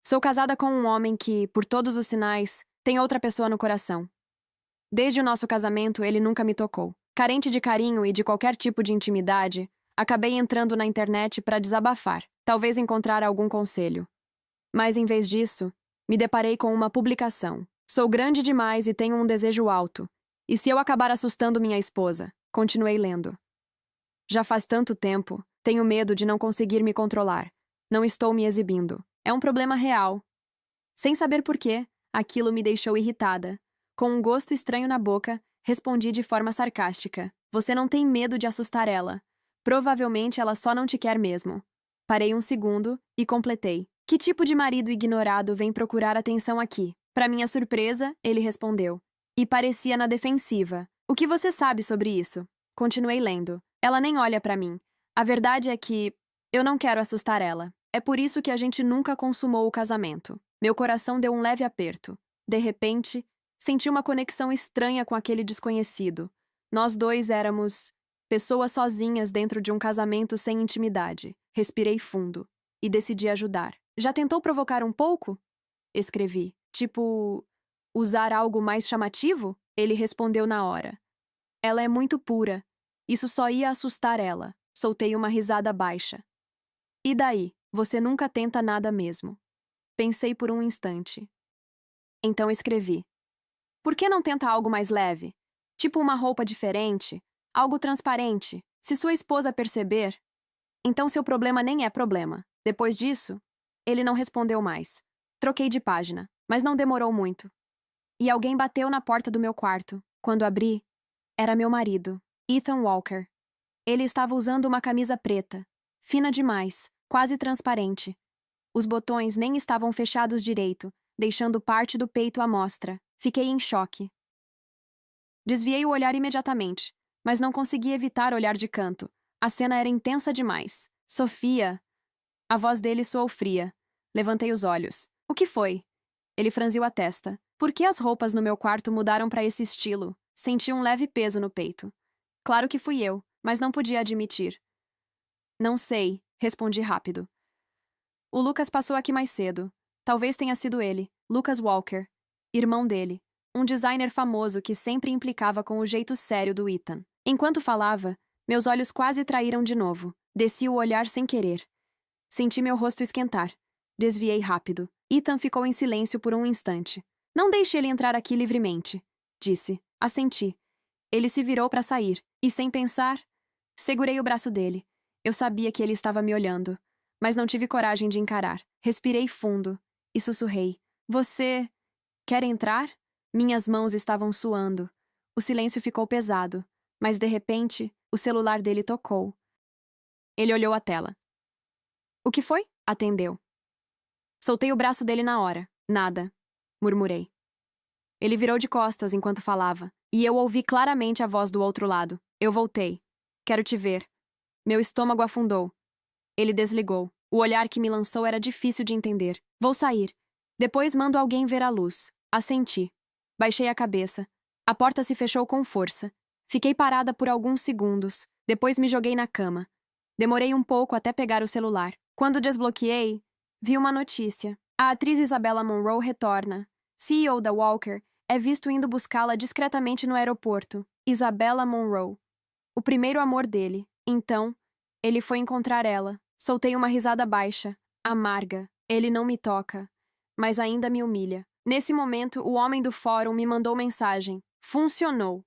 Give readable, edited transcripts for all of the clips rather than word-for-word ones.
Sou casada com um homem que, por todos os sinais, tem outra pessoa no coração. Desde o nosso casamento, ele nunca me tocou. Carente de carinho e de qualquer tipo de intimidade, acabei entrando na internet para desabafar, talvez encontrar algum conselho. Mas, em vez disso, me deparei com uma publicação. Sou grande demais e tenho um desejo alto. E se eu acabar assustando minha esposa? Continuei lendo. Já faz tanto tempo, tenho medo de não conseguir me controlar. Não estou me exibindo. É um problema real. Sem saber por quê, aquilo me deixou irritada. Com um gosto estranho na boca, respondi de forma sarcástica. Você não tem medo de assustar ela. Provavelmente ela só não te quer mesmo. Parei um segundo e completei. Que tipo de marido ignorado vem procurar atenção aqui? Para minha surpresa, ele respondeu. E parecia na defensiva. O que você sabe sobre isso? Continuei lendo. Ela nem olha para mim. A verdade é que eu não quero assustar ela. É por isso que a gente nunca consumou o casamento. Meu coração deu um leve aperto. De repente, senti uma conexão estranha com aquele desconhecido. Nós dois éramos pessoas sozinhas dentro de um casamento sem intimidade. Respirei fundo e decidi ajudar. Já tentou provocar um pouco? Escrevi. Tipo, usar algo mais chamativo? Ele respondeu na hora. Ela é muito pura. Isso só ia assustar ela. Soltei uma risada baixa. E daí? Você nunca tenta nada mesmo. Pensei por um instante. Então escrevi. Por que não tenta algo mais leve? Tipo uma roupa diferente? Algo transparente? Se sua esposa perceber, então seu problema nem é problema. Depois disso, ele não respondeu mais. Troquei de página, mas não demorou muito. E alguém bateu na porta do meu quarto. Quando abri, era meu marido, Ethan Walker. Ele estava usando uma camisa preta, fina demais, quase transparente. Os botões nem estavam fechados direito, deixando parte do peito à mostra. Fiquei em choque. Desviei o olhar imediatamente, mas não consegui evitar olhar de canto. A cena era intensa demais. Sofia! A voz dele soou fria. Levantei os olhos. O que foi? Ele franziu a testa. Por que as roupas no meu quarto mudaram para esse estilo? Senti um leve peso no peito. Claro que fui eu, mas não podia admitir. Não sei, respondi rápido. O Lucas passou aqui mais cedo. Talvez tenha sido ele, Lucas Walker, irmão dele, um designer famoso que sempre implicava com o jeito sério do Ethan. Enquanto falava, meus olhos quase traíram de novo. Desci o olhar sem querer. Senti meu rosto esquentar. Desviei rápido. Ethan ficou em silêncio por um instante. Não deixe ele entrar aqui livremente, disse. Assenti. Ele se virou para sair, e sem pensar, segurei o braço dele. Eu sabia que ele estava me olhando, mas não tive coragem de encarar. Respirei fundo e sussurrei. Você quer entrar? Minhas mãos estavam suando. O silêncio ficou pesado, mas de repente, o celular dele tocou. Ele olhou a tela. O que foi? Atendeu. Soltei o braço dele na hora. Nada, murmurei. Ele virou de costas enquanto falava, e eu ouvi claramente a voz do outro lado. Eu voltei. Quero te ver. Meu estômago afundou. Ele desligou. O olhar que me lançou era difícil de entender. Vou sair. Depois mando alguém ver a luz. Assenti. Baixei a cabeça. A porta se fechou com força. Fiquei parada por alguns segundos. Depois me joguei na cama. Demorei um pouco até pegar o celular. Quando desbloqueei, vi uma notícia. A atriz Isabella Monroe retorna. CEO da Walker é visto indo buscá-la discretamente no aeroporto. Isabella Monroe. O primeiro amor dele. Então, ele foi encontrar ela. Soltei uma risada baixa, amarga. Ele não me toca, mas ainda me humilha. Nesse momento, o homem do fórum me mandou mensagem. Funcionou.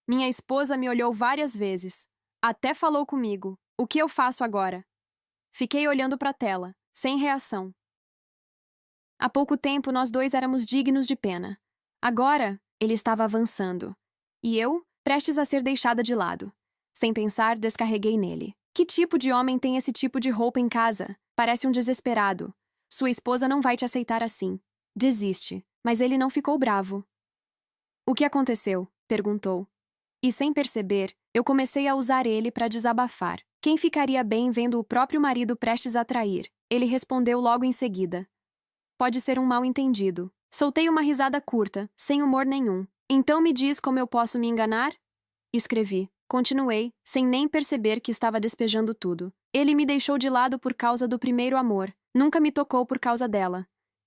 Minha esposa me olhou várias vezes. Até falou comigo. O que eu faço agora? Fiquei olhando para a tela, sem reação. Há pouco tempo, nós dois éramos dignos de pena. Agora, ele estava avançando. E eu, prestes a ser deixada de lado. Sem pensar, descarreguei nele. Que tipo de homem tem esse tipo de roupa em casa? Parece um desesperado. Sua esposa não vai te aceitar assim. Desiste. Mas ele não ficou bravo. O que aconteceu? Perguntou. E sem perceber, eu comecei a usar ele para desabafar. Quem ficaria bem vendo o próprio marido prestes a trair? Ele respondeu logo em seguida. Pode ser um mal-entendido. Soltei uma risada curta, sem humor nenhum. Então me diz como eu posso me enganar? Escrevi. Continuei, sem nem perceber que estava despejando tudo. Ele me deixou de lado por causa do primeiro amor. Nunca me tocou por causa dela.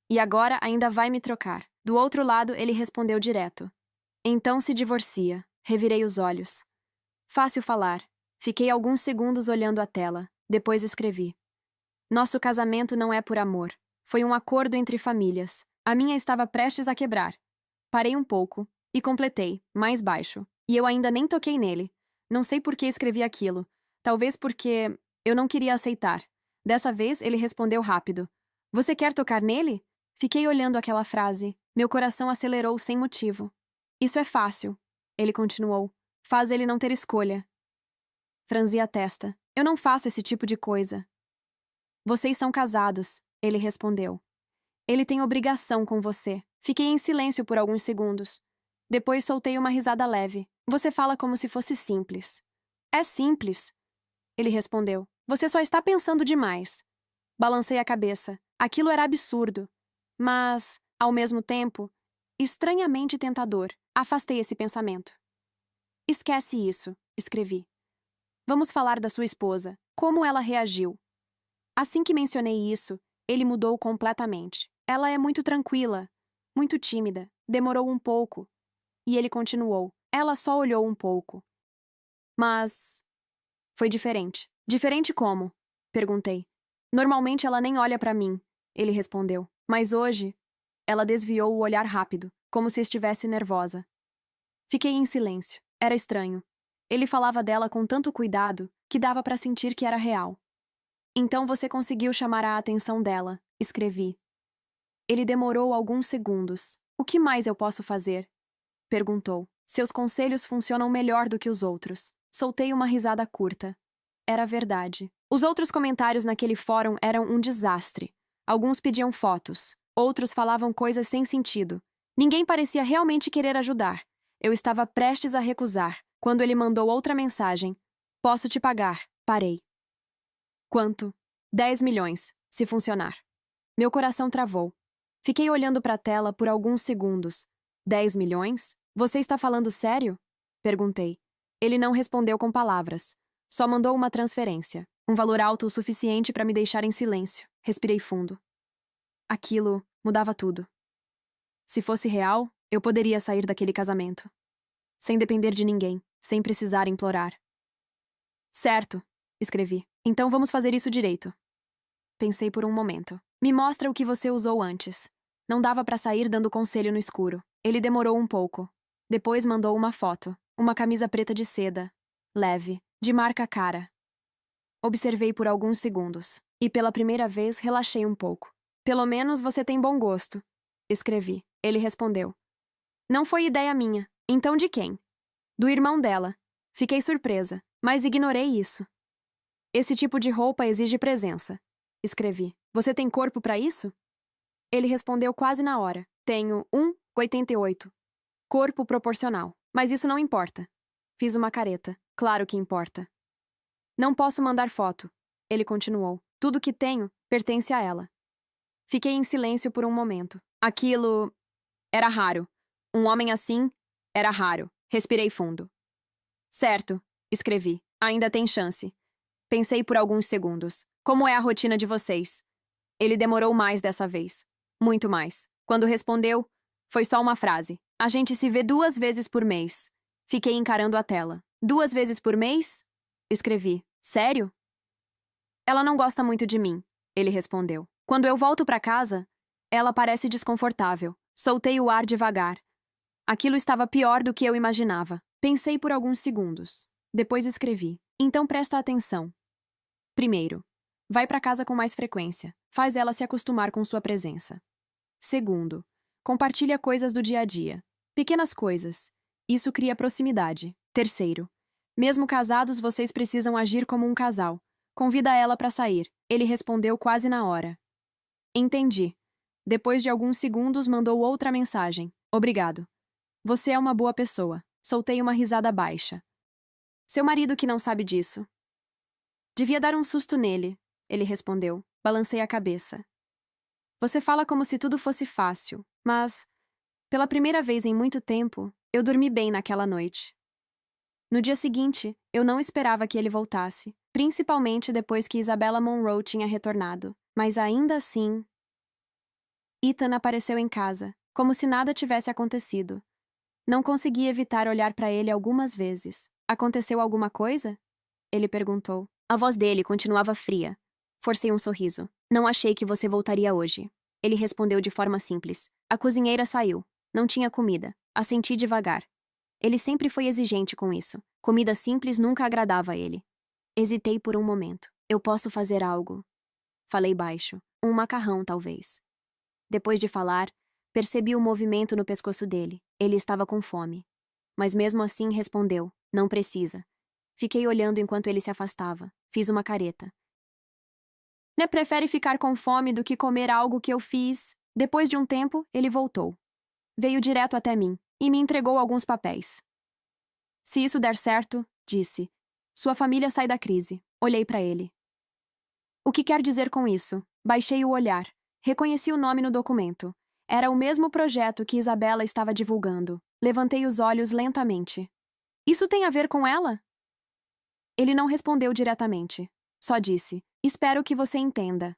E agora ainda vai me trocar. Do outro lado, ele respondeu direto. Então se divorcia. Revirei os olhos. Fácil falar. Fiquei alguns segundos olhando a tela. Depois escrevi. Nosso casamento não é por amor. Foi um acordo entre famílias. A minha estava prestes a quebrar. Parei um pouco e completei, mais baixo. E eu ainda nem toquei nele. Não sei por que escrevi aquilo. Talvez porque eu não queria aceitar. Dessa vez ele respondeu rápido. Você quer tocar nele? Fiquei olhando aquela frase. Meu coração acelerou sem motivo. Isso é fácil, ele continuou. Faz ele não ter escolha. Franzi a testa. Eu não faço esse tipo de coisa. Vocês são casados, ele respondeu. Ele tem obrigação com você. Fiquei em silêncio por alguns segundos. Depois soltei uma risada leve. Você fala como se fosse simples. É simples, ele respondeu. Você só está pensando demais. Balancei a cabeça. Aquilo era absurdo. Mas, ao mesmo tempo, estranhamente tentador. Afastei esse pensamento. Esquece isso, escrevi. Vamos falar da sua esposa. Como ela reagiu? Assim que mencionei isso, ele mudou completamente. Ela é muito tranquila, muito tímida. Demorou um pouco. E ele continuou. Ela só olhou um pouco. Mas foi diferente. Diferente como? Perguntei. Normalmente ela nem olha para mim, ele respondeu. Mas hoje, ela desviou o olhar rápido, como se estivesse nervosa. Fiquei em silêncio. Era estranho. Ele falava dela com tanto cuidado que dava para sentir que era real. Então você conseguiu chamar a atenção dela, escrevi. Ele demorou alguns segundos. O que mais eu posso fazer? Perguntou. Seus conselhos funcionam melhor do que os outros. Soltei uma risada curta. Era verdade. Os outros comentários naquele fórum eram um desastre. Alguns pediam fotos. Outros falavam coisas sem sentido. Ninguém parecia realmente querer ajudar. Eu estava prestes a recusar, quando ele mandou outra mensagem. Posso te pagar. Parei. Quanto? 10 milhões, se funcionar. Meu coração travou. Fiquei olhando para a tela por alguns segundos. 10 milhões? Você está falando sério? Perguntei. Ele não respondeu com palavras. Só mandou uma transferência. Um valor alto o suficiente para me deixar em silêncio. Respirei fundo. Aquilo mudava tudo. Se fosse real, eu poderia sair daquele casamento. Sem depender de ninguém, sem precisar implorar. Certo, escrevi. Então vamos fazer isso direito. Pensei por um momento. Me mostra o que você usou antes. Não dava para sair dando conselho no escuro. Ele demorou um pouco. Depois mandou uma foto. Uma camisa preta de seda. Leve, de marca cara. Observei por alguns segundos. E pela primeira vez relaxei um pouco. Pelo menos você tem bom gosto. Escrevi. Ele respondeu. Não foi ideia minha. Então de quem? Do irmão dela. Fiquei surpresa, mas ignorei isso. Esse tipo de roupa exige presença. Escrevi. Você tem corpo para isso? Ele respondeu quase na hora. Tenho 1,88. Corpo proporcional. Mas isso não importa. Fiz uma careta. Claro que importa. Não posso mandar foto. Ele continuou. Tudo que tenho pertence a ela. Fiquei em silêncio por um momento. Aquilo era raro. Um homem assim era raro. Respirei fundo. Certo, escrevi. Ainda tem chance. Pensei por alguns segundos. Como é a rotina de vocês? Ele demorou mais dessa vez. Muito mais. Quando respondeu, foi só uma frase. A gente se vê 2 vezes por mês. Fiquei encarando a tela. 2 vezes por mês? Escrevi. Sério? Ela não gosta muito de mim, ele respondeu. Quando eu volto para casa, ela parece desconfortável. Soltei o ar devagar. Aquilo estava pior do que eu imaginava. Pensei por alguns segundos. Depois escrevi. Então presta atenção. Primeiro, vai para casa com mais frequência. Faz ela se acostumar com sua presença. Segundo, compartilha coisas do dia a dia. Pequenas coisas. Isso cria proximidade. Terceiro, mesmo casados, vocês precisam agir como um casal. Convida ela para sair. Ele respondeu quase na hora. Entendi. Depois de alguns segundos, mandou outra mensagem. Obrigado. Você é uma boa pessoa. Soltei uma risada baixa. Seu marido que não sabe disso. Devia dar um susto nele, ele respondeu. Balancei a cabeça. Você fala como se tudo fosse fácil, mas, pela primeira vez em muito tempo, eu dormi bem naquela noite. No dia seguinte, eu não esperava que ele voltasse, principalmente depois que Isabella Monroe tinha retornado. Mas ainda assim... Ethan apareceu em casa, como se nada tivesse acontecido. Não consegui evitar olhar para ele algumas vezes. Aconteceu alguma coisa? Ele perguntou. A voz dele continuava fria. Forcei um sorriso. Não achei que você voltaria hoje. Ele respondeu de forma simples. A cozinheira saiu. Não tinha comida. Assenti devagar. Ele sempre foi exigente com isso. Comida simples nunca agradava a ele. Hesitei por um momento. Eu posso fazer algo. Falei baixo. Um macarrão, talvez. Depois de falar, percebi o movimento no pescoço dele. Ele estava com fome. Mas mesmo assim respondeu. Não precisa. Fiquei olhando enquanto ele se afastava. Fiz uma careta. Né, prefere ficar com fome do que comer algo que eu fiz? Depois de um tempo, ele voltou. Veio direto até mim e me entregou alguns papéis. Se isso der certo, disse, sua família sai da crise. Olhei para ele. O que quer dizer com isso? Baixei o olhar. Reconheci o nome no documento. Era o mesmo projeto que Isabela estava divulgando. Levantei os olhos lentamente. Isso tem a ver com ela? Ele não respondeu diretamente. Só disse, espero que você entenda.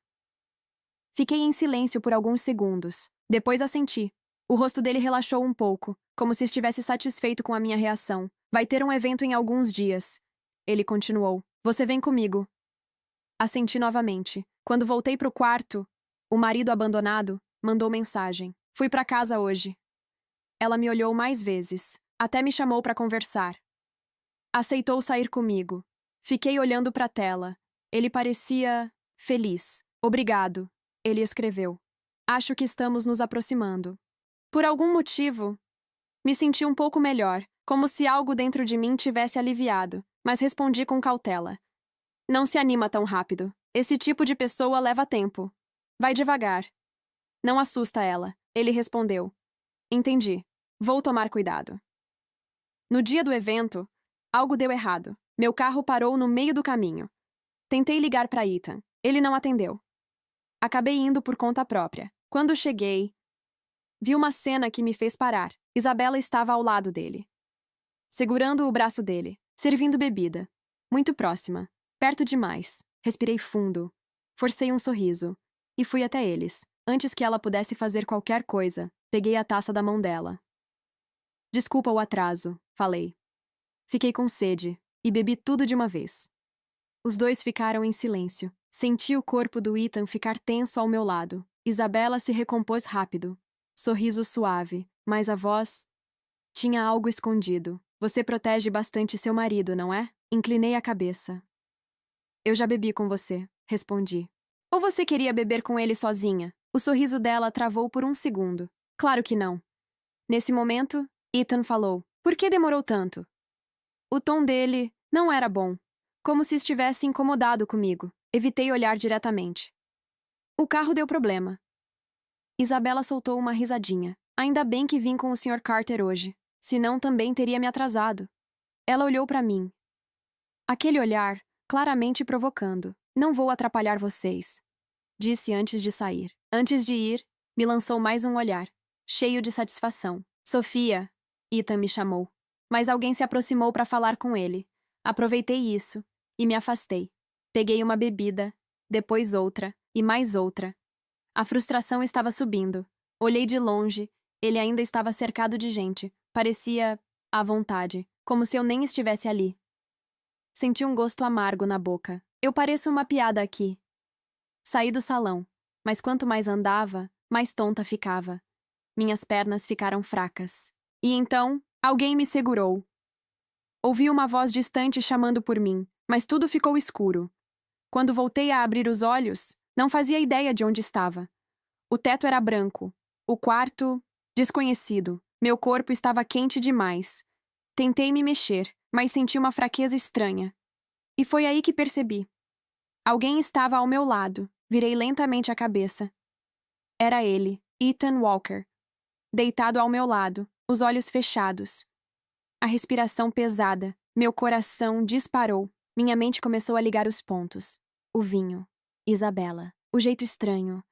Fiquei em silêncio por alguns segundos. Depois assenti. O rosto dele relaxou um pouco, como se estivesse satisfeito com a minha reação. Vai ter um evento em alguns dias. Ele continuou. Você vem comigo. Assenti novamente. Quando voltei para o quarto, o marido abandonado mandou mensagem. Fui para casa hoje. Ela me olhou mais vezes. Até me chamou para conversar. Aceitou sair comigo. Fiquei olhando para a tela. Ele parecia feliz. Obrigado, ele escreveu. Acho que estamos nos aproximando. Por algum motivo, me senti um pouco melhor, como se algo dentro de mim tivesse aliviado, mas respondi com cautela. Não se anima tão rápido. Esse tipo de pessoa leva tempo. Vai devagar. Não assusta ela, ele respondeu. Entendi. Vou tomar cuidado. No dia do evento, algo deu errado. Meu carro parou no meio do caminho. Tentei ligar para Ethan. Ele não atendeu. Acabei indo por conta própria. Quando cheguei, vi uma cena que me fez parar. Isabela estava ao lado dele, segurando o braço dele, servindo bebida. Muito próxima. Perto demais. Respirei fundo. Forcei um sorriso. E fui até eles. Antes que ela pudesse fazer qualquer coisa, peguei a taça da mão dela. Desculpa o atraso, falei. Fiquei com sede e bebi tudo de uma vez. Os dois ficaram em silêncio. Senti o corpo do Ethan ficar tenso ao meu lado. Isabela se recompôs rápido. Sorriso suave, mas a voz tinha algo escondido. Você protege bastante seu marido, não é? Inclinei a cabeça. Eu já bebi com você, respondi. Ou você queria beber com ele sozinha? O sorriso dela travou por um segundo. Claro que não. Nesse momento, Ethan falou. Por que demorou tanto? O tom dele não era bom. Como se estivesse incomodado comigo. Evitei olhar diretamente. O carro deu problema. Isabela soltou uma risadinha. Ainda bem que vim com o Sr. Carter hoje. Senão também teria me atrasado. Ela olhou para mim. Aquele olhar, claramente provocando. Não vou atrapalhar vocês, disse antes de sair. Antes de ir, me lançou mais um olhar, cheio de satisfação. Sofia, Ethan me chamou. Mas alguém se aproximou para falar com ele. Aproveitei isso e me afastei. Peguei uma bebida, depois outra e mais outra. A frustração estava subindo. Olhei de longe, ele ainda estava cercado de gente. Parecia à vontade, como se eu nem estivesse ali. Senti um gosto amargo na boca. Eu pareço uma piada aqui. Saí do salão, mas quanto mais andava, mais tonta ficava. Minhas pernas ficaram fracas. E então, alguém me segurou. Ouvi uma voz distante chamando por mim, mas tudo ficou escuro. Quando voltei a abrir os olhos, não fazia ideia de onde estava. O teto era branco. O quarto, desconhecido. Meu corpo estava quente demais. Tentei me mexer, mas senti uma fraqueza estranha. E foi aí que percebi. Alguém estava ao meu lado. Virei lentamente a cabeça. Era ele, Ethan Walker. Deitado ao meu lado, os olhos fechados. A respiração pesada. Meu coração disparou. Minha mente começou a ligar os pontos. O vinho. Isabela. O jeito estranho.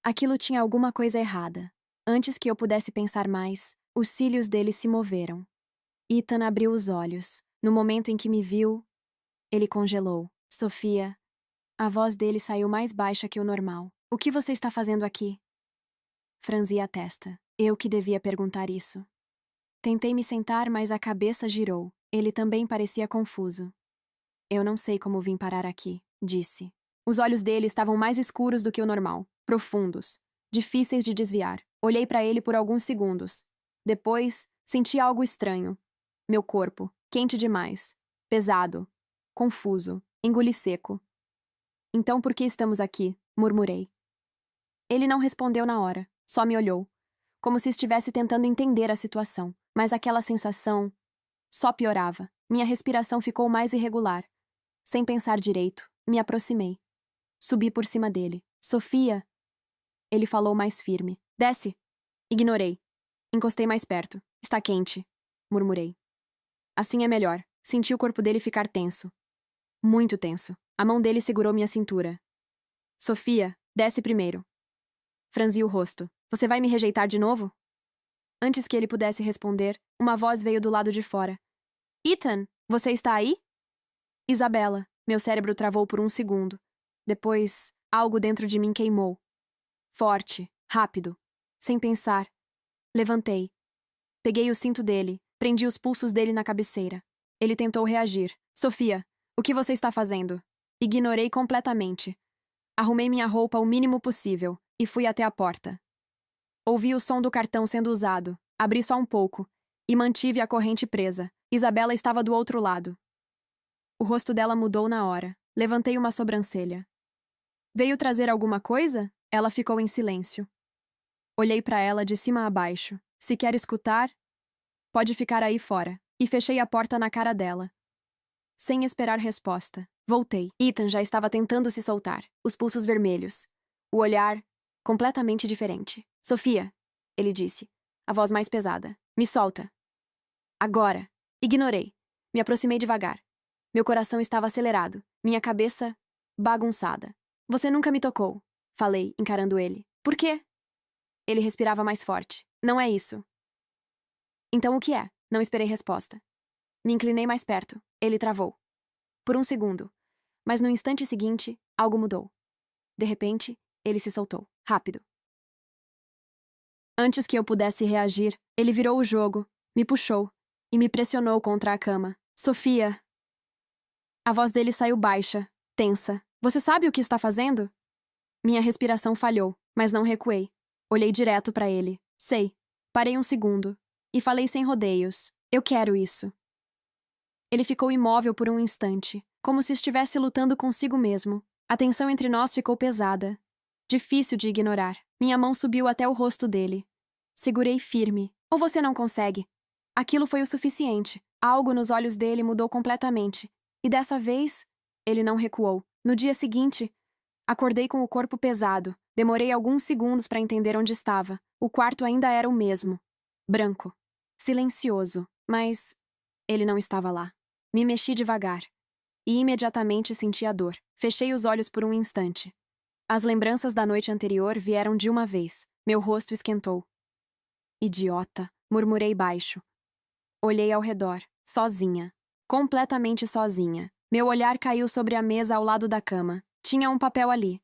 Aquilo tinha alguma coisa errada. Antes que eu pudesse pensar mais, os cílios dele se moveram. Ethan abriu os olhos. No momento em que me viu, ele congelou. Sofia. A voz dele saiu mais baixa que o normal. O que você está fazendo aqui? Franzi a testa. Eu que devia perguntar isso. Tentei me sentar, mas a cabeça girou. Ele também parecia confuso. Eu não sei como vim parar aqui, disse. Os olhos dele estavam mais escuros do que o normal, profundos, difíceis de desviar. Olhei para ele por alguns segundos. Depois, senti algo estranho. Meu corpo, quente demais, pesado, confuso, engoli seco. Então por que estamos aqui? Murmurei. Ele não respondeu na hora, só me olhou, como se estivesse tentando entender a situação, mas aquela sensação só piorava. Minha respiração ficou mais irregular. Sem pensar direito, me aproximei. Subi por cima dele. Sofia! Ele falou mais firme. Desce! Ignorei. Encostei mais perto. Está quente, murmurei. Assim é melhor. Senti o corpo dele ficar tenso. Muito tenso. A mão dele segurou minha cintura. Sofia, desce primeiro. Franzi o rosto. Você vai me rejeitar de novo? Antes que ele pudesse responder, uma voz veio do lado de fora. Ethan, você está aí? Isabela. Meu cérebro travou por um segundo. Depois, algo dentro de mim queimou. Forte, rápido, sem pensar. Levantei. Peguei o cinto dele, prendi os pulsos dele na cabeceira. Ele tentou reagir. Sofia, o que você está fazendo? Ignorei completamente. Arrumei minha roupa o mínimo possível e fui até a porta. Ouvi o som do cartão sendo usado, abri só um pouco e mantive a corrente presa. Isabela estava do outro lado. O rosto dela mudou na hora. Levantei uma sobrancelha. Veio trazer alguma coisa? Ela ficou em silêncio. Olhei para ela de cima a baixo. Se quer escutar, pode ficar aí fora. E fechei a porta na cara dela. Sem esperar resposta. Voltei. Ethan já estava tentando se soltar. Os pulsos vermelhos. O olhar completamente diferente. Sofia, ele disse, a voz mais pesada. Me solta. Agora. Ignorei. Me aproximei devagar. Meu coração estava acelerado. Minha cabeça bagunçada. Você nunca me tocou, falei, encarando ele. Por quê? Ele respirava mais forte. Não é isso. Então o que é? Não esperei resposta. Me inclinei mais perto. Ele travou. Por um segundo. Mas no instante seguinte, algo mudou. De repente, ele se soltou. Rápido. Antes que eu pudesse reagir, ele virou o jogo, me puxou e me pressionou contra a cama. Sofia! A voz dele saiu baixa, tensa. Você sabe o que está fazendo? Minha respiração falhou, mas não recuei. Olhei direto para ele. Sei. Parei um segundo. E falei sem rodeios. Eu quero isso. Ele ficou imóvel por um instante, como se estivesse lutando consigo mesmo. A tensão entre nós ficou pesada. Difícil de ignorar. Minha mão subiu até o rosto dele. Segurei firme. Ou você não consegue? Aquilo foi o suficiente. Algo nos olhos dele mudou completamente. E dessa vez, ele não recuou. No dia seguinte, acordei com o corpo pesado. Demorei alguns segundos para entender onde estava. O quarto ainda era o mesmo. Branco. Silencioso. Mas ele não estava lá. Me mexi devagar. E imediatamente senti a dor. Fechei os olhos por um instante. As lembranças da noite anterior vieram de uma vez. Meu rosto esquentou. Idiota, murmurei baixo. Olhei ao redor, sozinha. Completamente sozinha. Meu olhar caiu sobre a mesa ao lado da cama. Tinha um papel ali.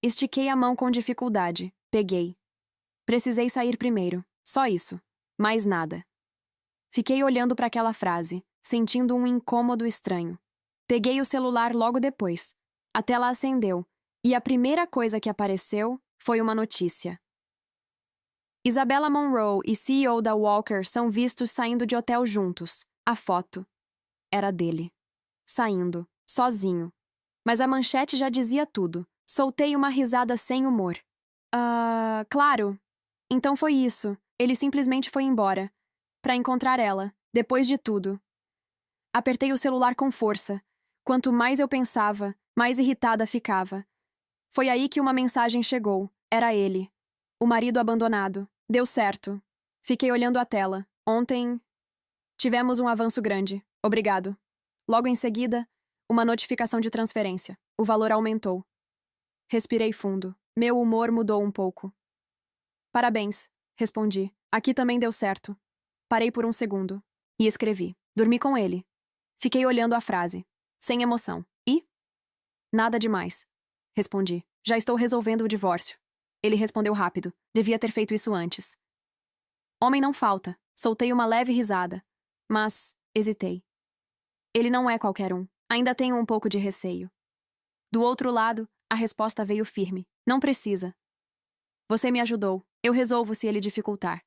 Estiquei a mão com dificuldade. Peguei. Precisei sair primeiro. Só isso. Mais nada. Fiquei olhando para aquela frase, sentindo um incômodo estranho. Peguei o celular logo depois. A tela acendeu, e a primeira coisa que apareceu foi uma notícia. Isabella Monroe e CEO da Walker são vistos saindo de hotel juntos. A foto era dele. Saindo, sozinho. Mas a manchete já dizia tudo. Soltei uma risada sem humor. Claro. Então foi isso. Ele simplesmente foi embora. Pra encontrar ela, depois de tudo. Apertei o celular com força. Quanto mais eu pensava, mais irritada ficava. Foi aí que uma mensagem chegou. Era ele. O marido abandonado. Deu certo. Fiquei olhando a tela. Ontem, tivemos um avanço grande. Obrigado. Logo em seguida, uma notificação de transferência. O valor aumentou. Respirei fundo. Meu humor mudou um pouco. Parabéns, respondi. Aqui também deu certo. Parei por um segundo. E escrevi. Dormi com ele. Fiquei olhando a frase. Sem emoção. E? Nada demais. Respondi. Já estou resolvendo o divórcio. Ele respondeu rápido. Devia ter feito isso antes. Homem não falta. Soltei uma leve risada. Mas, hesitei. Ele não é qualquer um. Ainda tenho um pouco de receio. Do outro lado, a resposta veio firme. Não precisa. Você me ajudou. Eu resolvo se ele dificultar.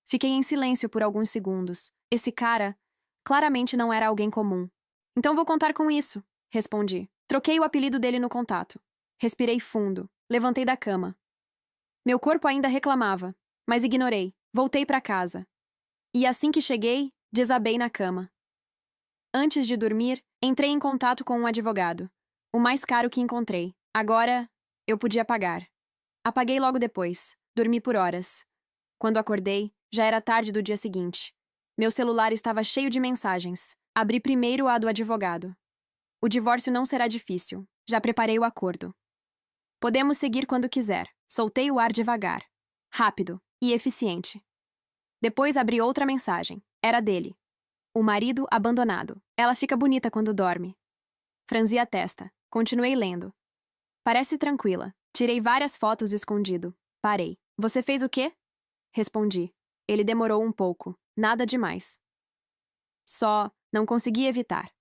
Fiquei em silêncio por alguns segundos. Esse cara, claramente não era alguém comum. Então vou contar com isso, respondi. Troquei o apelido dele no contato. Respirei fundo. Levantei da cama. Meu corpo ainda reclamava, mas ignorei. Voltei para casa. E assim que cheguei, desabei na cama. Antes de dormir, entrei em contato com um advogado. O mais caro que encontrei. Agora, eu podia pagar. Apaguei logo depois. Dormi por horas. Quando acordei, já era tarde do dia seguinte. Meu celular estava cheio de mensagens. Abri primeiro a do advogado. O divórcio não será difícil. Já preparei o acordo. Podemos seguir quando quiser. Soltei o ar devagar. Rápido e eficiente. Depois abri outra mensagem. Era dele. O marido abandonado. Ela fica bonita quando dorme. Franzi a testa. Continuei lendo. Parece tranquila. Tirei várias fotos escondido. Parei. Você fez o quê? Respondi. Ele demorou um pouco. Nada demais. Só não consegui evitar.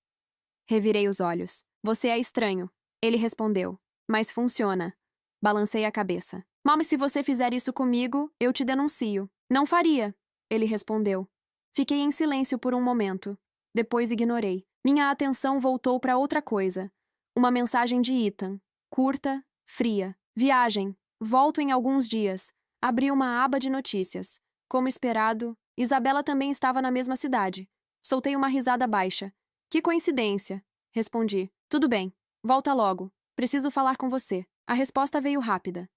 Revirei os olhos. Você é estranho. Ele respondeu. Mas funciona. Balancei a cabeça. Mas se você fizer isso comigo, eu te denuncio. Não faria. Ele respondeu. Fiquei em silêncio por um momento. Depois ignorei. Minha atenção voltou para outra coisa. Uma mensagem de Ethan. Curta, fria. Viagem. Volto em alguns dias. Abri uma aba de notícias. Como esperado, Isabela também estava na mesma cidade. Soltei uma risada baixa. Que coincidência. Respondi. Tudo bem. Volta logo. Preciso falar com você. A resposta veio rápida.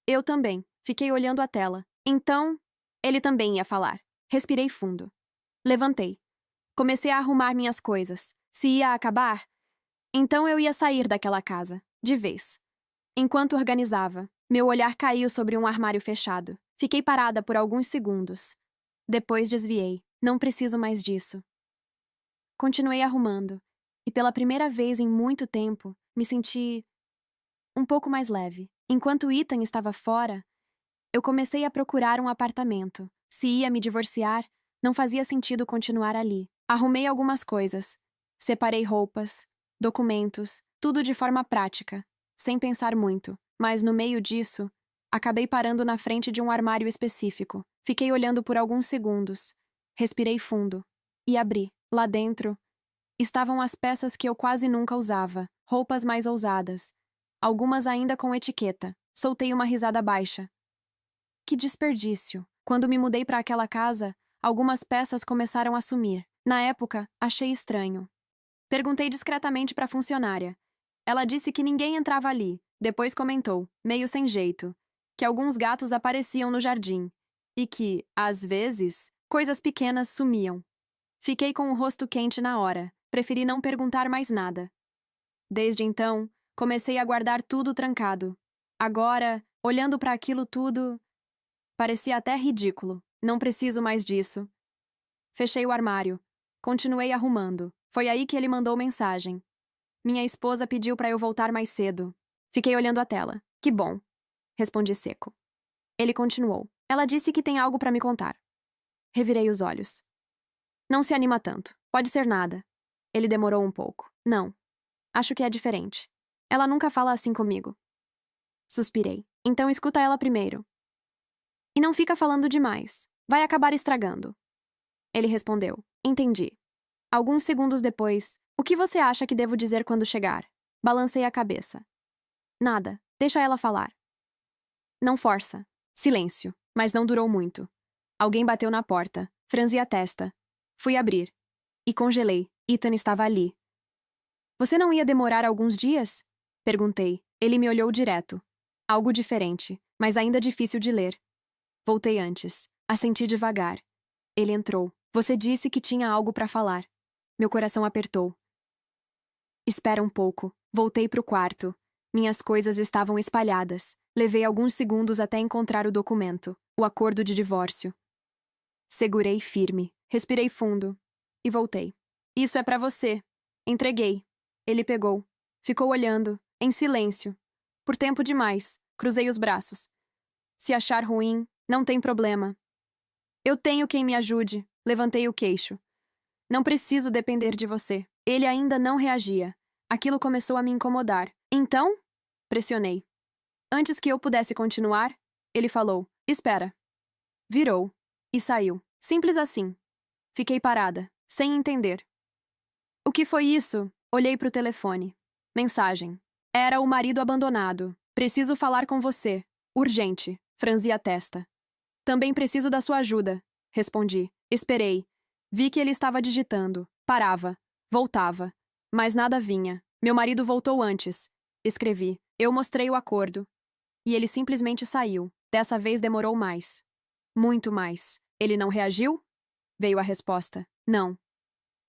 Eu também. Fiquei olhando a tela. Então, ele também ia falar. Respirei fundo. Levantei. Comecei a arrumar minhas coisas. Se ia acabar, então eu ia sair daquela casa, de vez. Enquanto organizava, meu olhar caiu sobre um armário fechado. Fiquei parada por alguns segundos. Depois desviei. Não preciso mais disso. Continuei arrumando, e pela primeira vez em muito tempo, me senti um pouco mais leve. Enquanto Ethan estava fora, eu comecei a procurar um apartamento. Se ia me divorciar, não fazia sentido continuar ali. Arrumei algumas coisas. Separei roupas, documentos, tudo de forma prática, sem pensar muito. Mas no meio disso, acabei parando na frente de um armário específico. Fiquei olhando por alguns segundos. Respirei fundo. E abri. Lá dentro, estavam as peças que eu quase nunca usava. Roupas mais ousadas. Algumas ainda com etiqueta. Soltei uma risada baixa. Que desperdício. Quando me mudei para aquela casa, algumas peças começaram a sumir. Na época, achei estranho. Perguntei discretamente para a funcionária. Ela disse que ninguém entrava ali. Depois comentou, meio sem jeito, que alguns gatos apareciam no jardim e que, às vezes, coisas pequenas sumiam. Fiquei com o rosto quente na hora. Preferi não perguntar mais nada. Desde então, comecei a guardar tudo trancado. Agora, olhando para aquilo tudo, parecia até ridículo. Não preciso mais disso. Fechei o armário. Continuei arrumando. Foi aí que ele mandou mensagem. Minha esposa pediu para eu voltar mais cedo. Fiquei olhando a tela. Que bom. Respondi seco. Ele continuou. Ela disse que tem algo para me contar. Revirei os olhos. Não se anima tanto. Pode ser nada. Ele demorou um pouco. Não. Acho que é diferente. Ela nunca fala assim comigo. Suspirei. Então escuta ela primeiro. E não fica falando demais. Vai acabar estragando. Ele respondeu. Entendi. Alguns segundos depois, o que você acha que devo dizer quando chegar? Balancei a cabeça. Nada. Deixa ela falar. Não força. Silêncio. Mas não durou muito. Alguém bateu na porta. Franzi a testa. Fui abrir. E congelei. Ethan estava ali. Você não ia demorar alguns dias? Perguntei. Ele me olhou direto. Algo diferente, mas ainda difícil de ler. Voltei antes. Assenti devagar. Ele entrou. Você disse que tinha algo para falar. Meu coração apertou. Espera um pouco. Voltei para o quarto. Minhas coisas estavam espalhadas. Levei alguns segundos até encontrar o documento, o acordo de divórcio. Segurei firme. Respirei fundo. E voltei. Isso é para você. Entreguei. Ele pegou. Ficou olhando, em silêncio. Por tempo demais. Cruzei os braços. Se achar ruim, não tem problema. Eu tenho quem me ajude. Levantei o queixo. Não preciso depender de você. Ele ainda não reagia. Aquilo começou a me incomodar. Então? Pressionei. Antes que eu pudesse continuar, ele falou: Espera. Virou. E saiu. Simples assim. Fiquei parada, sem entender. O que foi isso? Olhei para o telefone. Mensagem. Era o marido abandonado. Preciso falar com você. Urgente. Franzi a testa. Também preciso da sua ajuda. Respondi. Esperei. Vi que ele estava digitando. Parava. Voltava. Mas nada vinha. Meu marido voltou antes. Escrevi. Eu mostrei o acordo. E ele simplesmente saiu. Dessa vez demorou mais. Muito mais. Ele não reagiu? Veio a resposta. Não.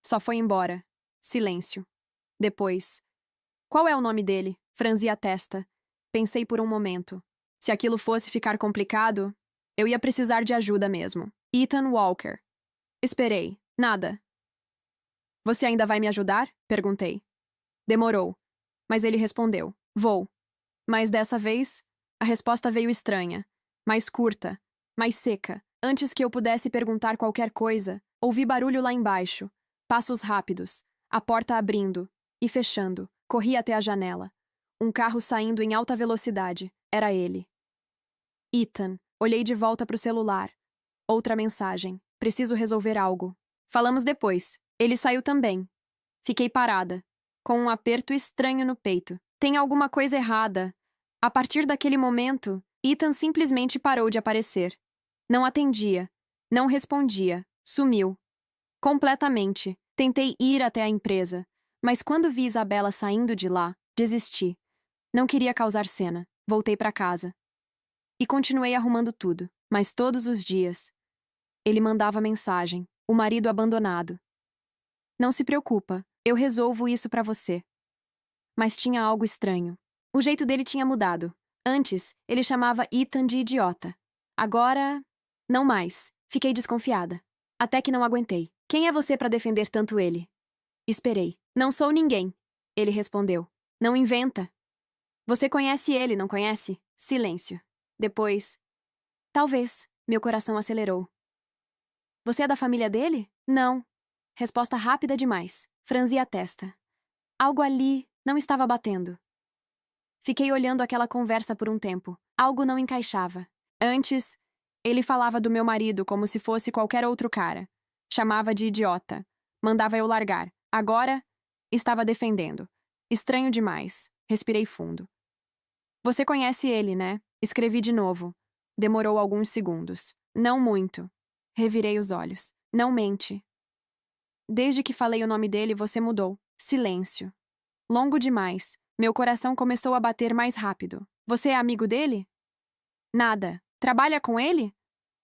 Só foi embora. Silêncio. Depois. Qual é o nome dele? Franzi a testa. Pensei por um momento. Se aquilo fosse ficar complicado, eu ia precisar de ajuda mesmo. Ethan Walker. Esperei. Nada. Você ainda vai me ajudar? Perguntei. Demorou. Mas ele respondeu. Vou. Mas dessa vez, a resposta veio estranha. Mais curta. Mais seca. Antes que eu pudesse perguntar qualquer coisa, ouvi barulho lá embaixo. Passos rápidos. A porta abrindo. E fechando. Corri até a janela. Um carro saindo em alta velocidade. Era ele. Ethan. Olhei de volta para o celular. Outra mensagem. Preciso resolver algo. Falamos depois. Ele saiu também. Fiquei parada, com um aperto estranho no peito. Tem alguma coisa errada. A partir daquele momento, Ethan simplesmente parou de aparecer. Não atendia. Não respondia. Sumiu. Completamente. Tentei ir até a empresa, mas quando vi Isabela saindo de lá, desisti. Não queria causar cena. Voltei para casa. E continuei arrumando tudo, mas todos os dias. Ele mandava mensagem. O marido abandonado. Não se preocupa, eu resolvo isso para você. Mas tinha algo estranho. O jeito dele tinha mudado. Antes, ele chamava Ethan de idiota. Agora, não mais. Fiquei desconfiada. Até que não aguentei. Quem é você para defender tanto ele? Esperei. Não sou ninguém. Ele respondeu. Não inventa. Você conhece ele, não conhece? Silêncio. Depois. Talvez. Meu coração acelerou. Você é da família dele? Não. Resposta rápida demais. Franzi a testa. Algo ali não estava batendo. Fiquei olhando aquela conversa por um tempo. Algo não encaixava. Antes, ele falava do meu marido como se fosse qualquer outro cara. Chamava de idiota. Mandava eu largar. Agora, estava defendendo. Estranho demais. Respirei fundo. Você conhece ele, né? Escrevi de novo. Demorou alguns segundos. Não muito. Revirei os olhos. Não mente. Desde que falei o nome dele, você mudou. Silêncio. Longo demais. Meu coração começou a bater mais rápido. Você é amigo dele? Nada. Trabalha com ele?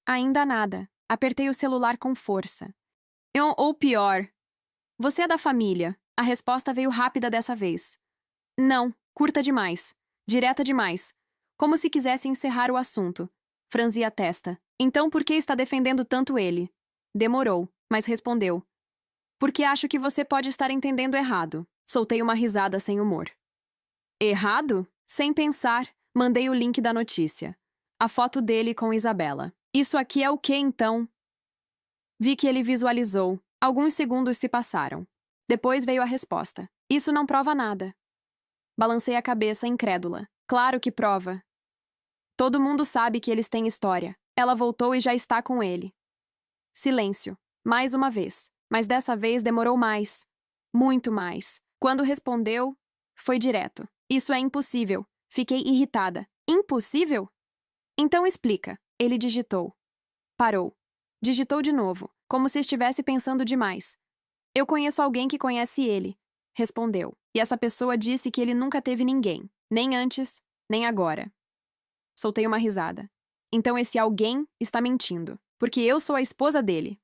Ainda nada. Apertei o celular com força. Ou pior. Você é da família. A resposta veio rápida dessa vez. Não. Curta demais. Direta demais. Como se quisesse encerrar o assunto. Franzi a testa. Então por que está defendendo tanto ele? Demorou, mas respondeu. Porque acho que você pode estar entendendo errado. Soltei uma risada sem humor. Errado? Sem pensar, mandei o link da notícia. A foto dele com Isabela. Isso aqui é o quê, então? Vi que ele visualizou. Alguns segundos se passaram. Depois veio a resposta. Isso não prova nada. Balancei a cabeça, incrédula. Claro que prova. Todo mundo sabe que eles têm história. Ela voltou e já está com ele. Silêncio. Mais uma vez. Mas dessa vez demorou mais. Muito mais. Quando respondeu, foi direto. Isso é impossível. Fiquei irritada. Impossível? Então explica. Ele digitou. Parou. Digitou de novo, como se estivesse pensando demais. Eu conheço alguém que conhece ele. Respondeu. E essa pessoa disse que ele nunca teve ninguém. Nem antes, nem agora. Soltei uma risada. Então esse alguém está mentindo. Porque eu sou a esposa dele.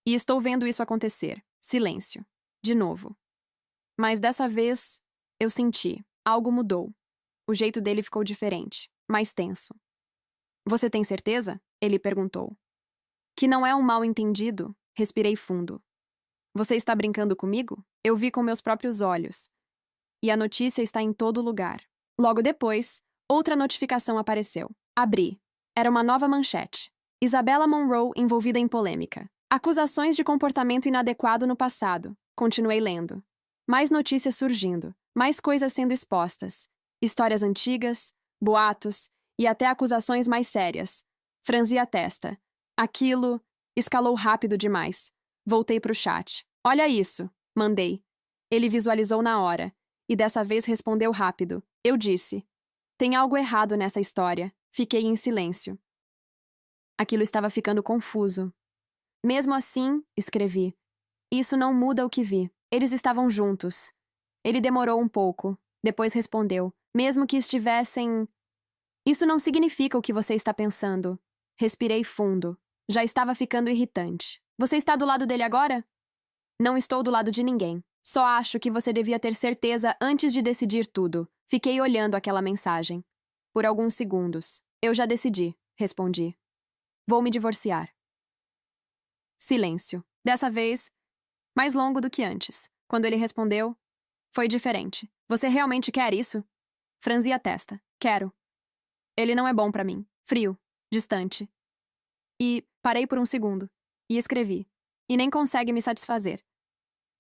E estou vendo isso acontecer. Silêncio. De novo. Mas dessa vez, eu senti. Algo mudou. O jeito dele ficou diferente. Mais tenso. Você tem certeza? Ele perguntou. Que não é um mal-entendido? Respirei fundo. Você está brincando comigo? Eu vi com meus próprios olhos. E a notícia está em todo lugar. Logo depois, outra notificação apareceu. Abri. Era uma nova manchete. Isabella Monroe envolvida em polêmica. Acusações de comportamento inadequado no passado. Continuei lendo. Mais notícias surgindo. Mais coisas sendo expostas. Histórias antigas, boatos e até acusações mais sérias. Franzi a testa. Aquilo escalou rápido demais. Voltei para o chat. Olha isso, mandei. Ele visualizou na hora. E dessa vez respondeu rápido. Eu disse. Tem algo errado nessa história. Fiquei em silêncio. Aquilo estava ficando confuso. Mesmo assim, escrevi. Isso não muda o que vi. Eles estavam juntos. Ele demorou um pouco. Depois respondeu. Mesmo que estivessem... Isso não significa o que você está pensando. Respirei fundo. Já estava ficando irritante. Você está do lado dele agora? Não estou do lado de ninguém. Só acho que você devia ter certeza antes de decidir tudo. Fiquei olhando aquela mensagem. Por alguns segundos. Eu já decidi, respondi. Vou me divorciar. Silêncio. Dessa vez, mais longo do que antes. Quando ele respondeu, foi diferente. Você realmente quer isso? Franzi a testa. Quero. Ele não é bom pra mim. Frio. Distante. E parei por um segundo. E escrevi. E nem consegue me satisfazer.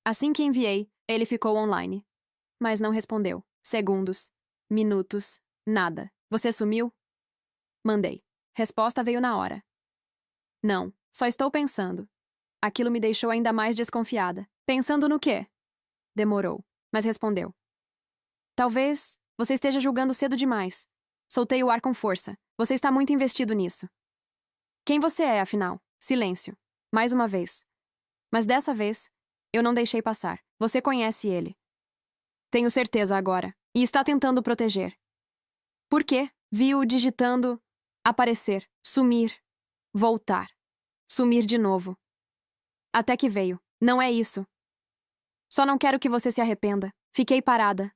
Assim que enviei, ele ficou online. Mas não respondeu. Segundos. Minutos. Nada. Você sumiu? Mandei. Resposta veio na hora. Não. Só estou pensando. Aquilo me deixou ainda mais desconfiada. Pensando no quê? Demorou. Mas respondeu. Talvez você esteja julgando cedo demais. Soltei o ar com força. Você está muito investido nisso. Quem você é, afinal? Silêncio. Mais uma vez. Mas dessa vez, eu não deixei passar. Você conhece ele. Tenho certeza agora. E está tentando proteger. Por quê? Vi-o digitando aparecer, sumir, voltar, sumir de novo. Até que veio. Não é isso. Só não quero que você se arrependa. Fiquei parada.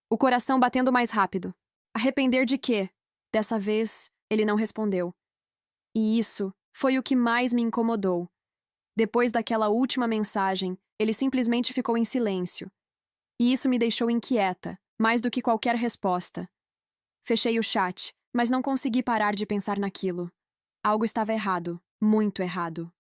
O coração batendo mais rápido. Arrepender de quê? Dessa vez, ele não respondeu. E isso foi o que mais me incomodou. Depois daquela última mensagem, ele simplesmente ficou em silêncio. E isso me deixou inquieta, mais do que qualquer resposta. Fechei o chat, mas não consegui parar de pensar naquilo. Algo estava errado, muito errado.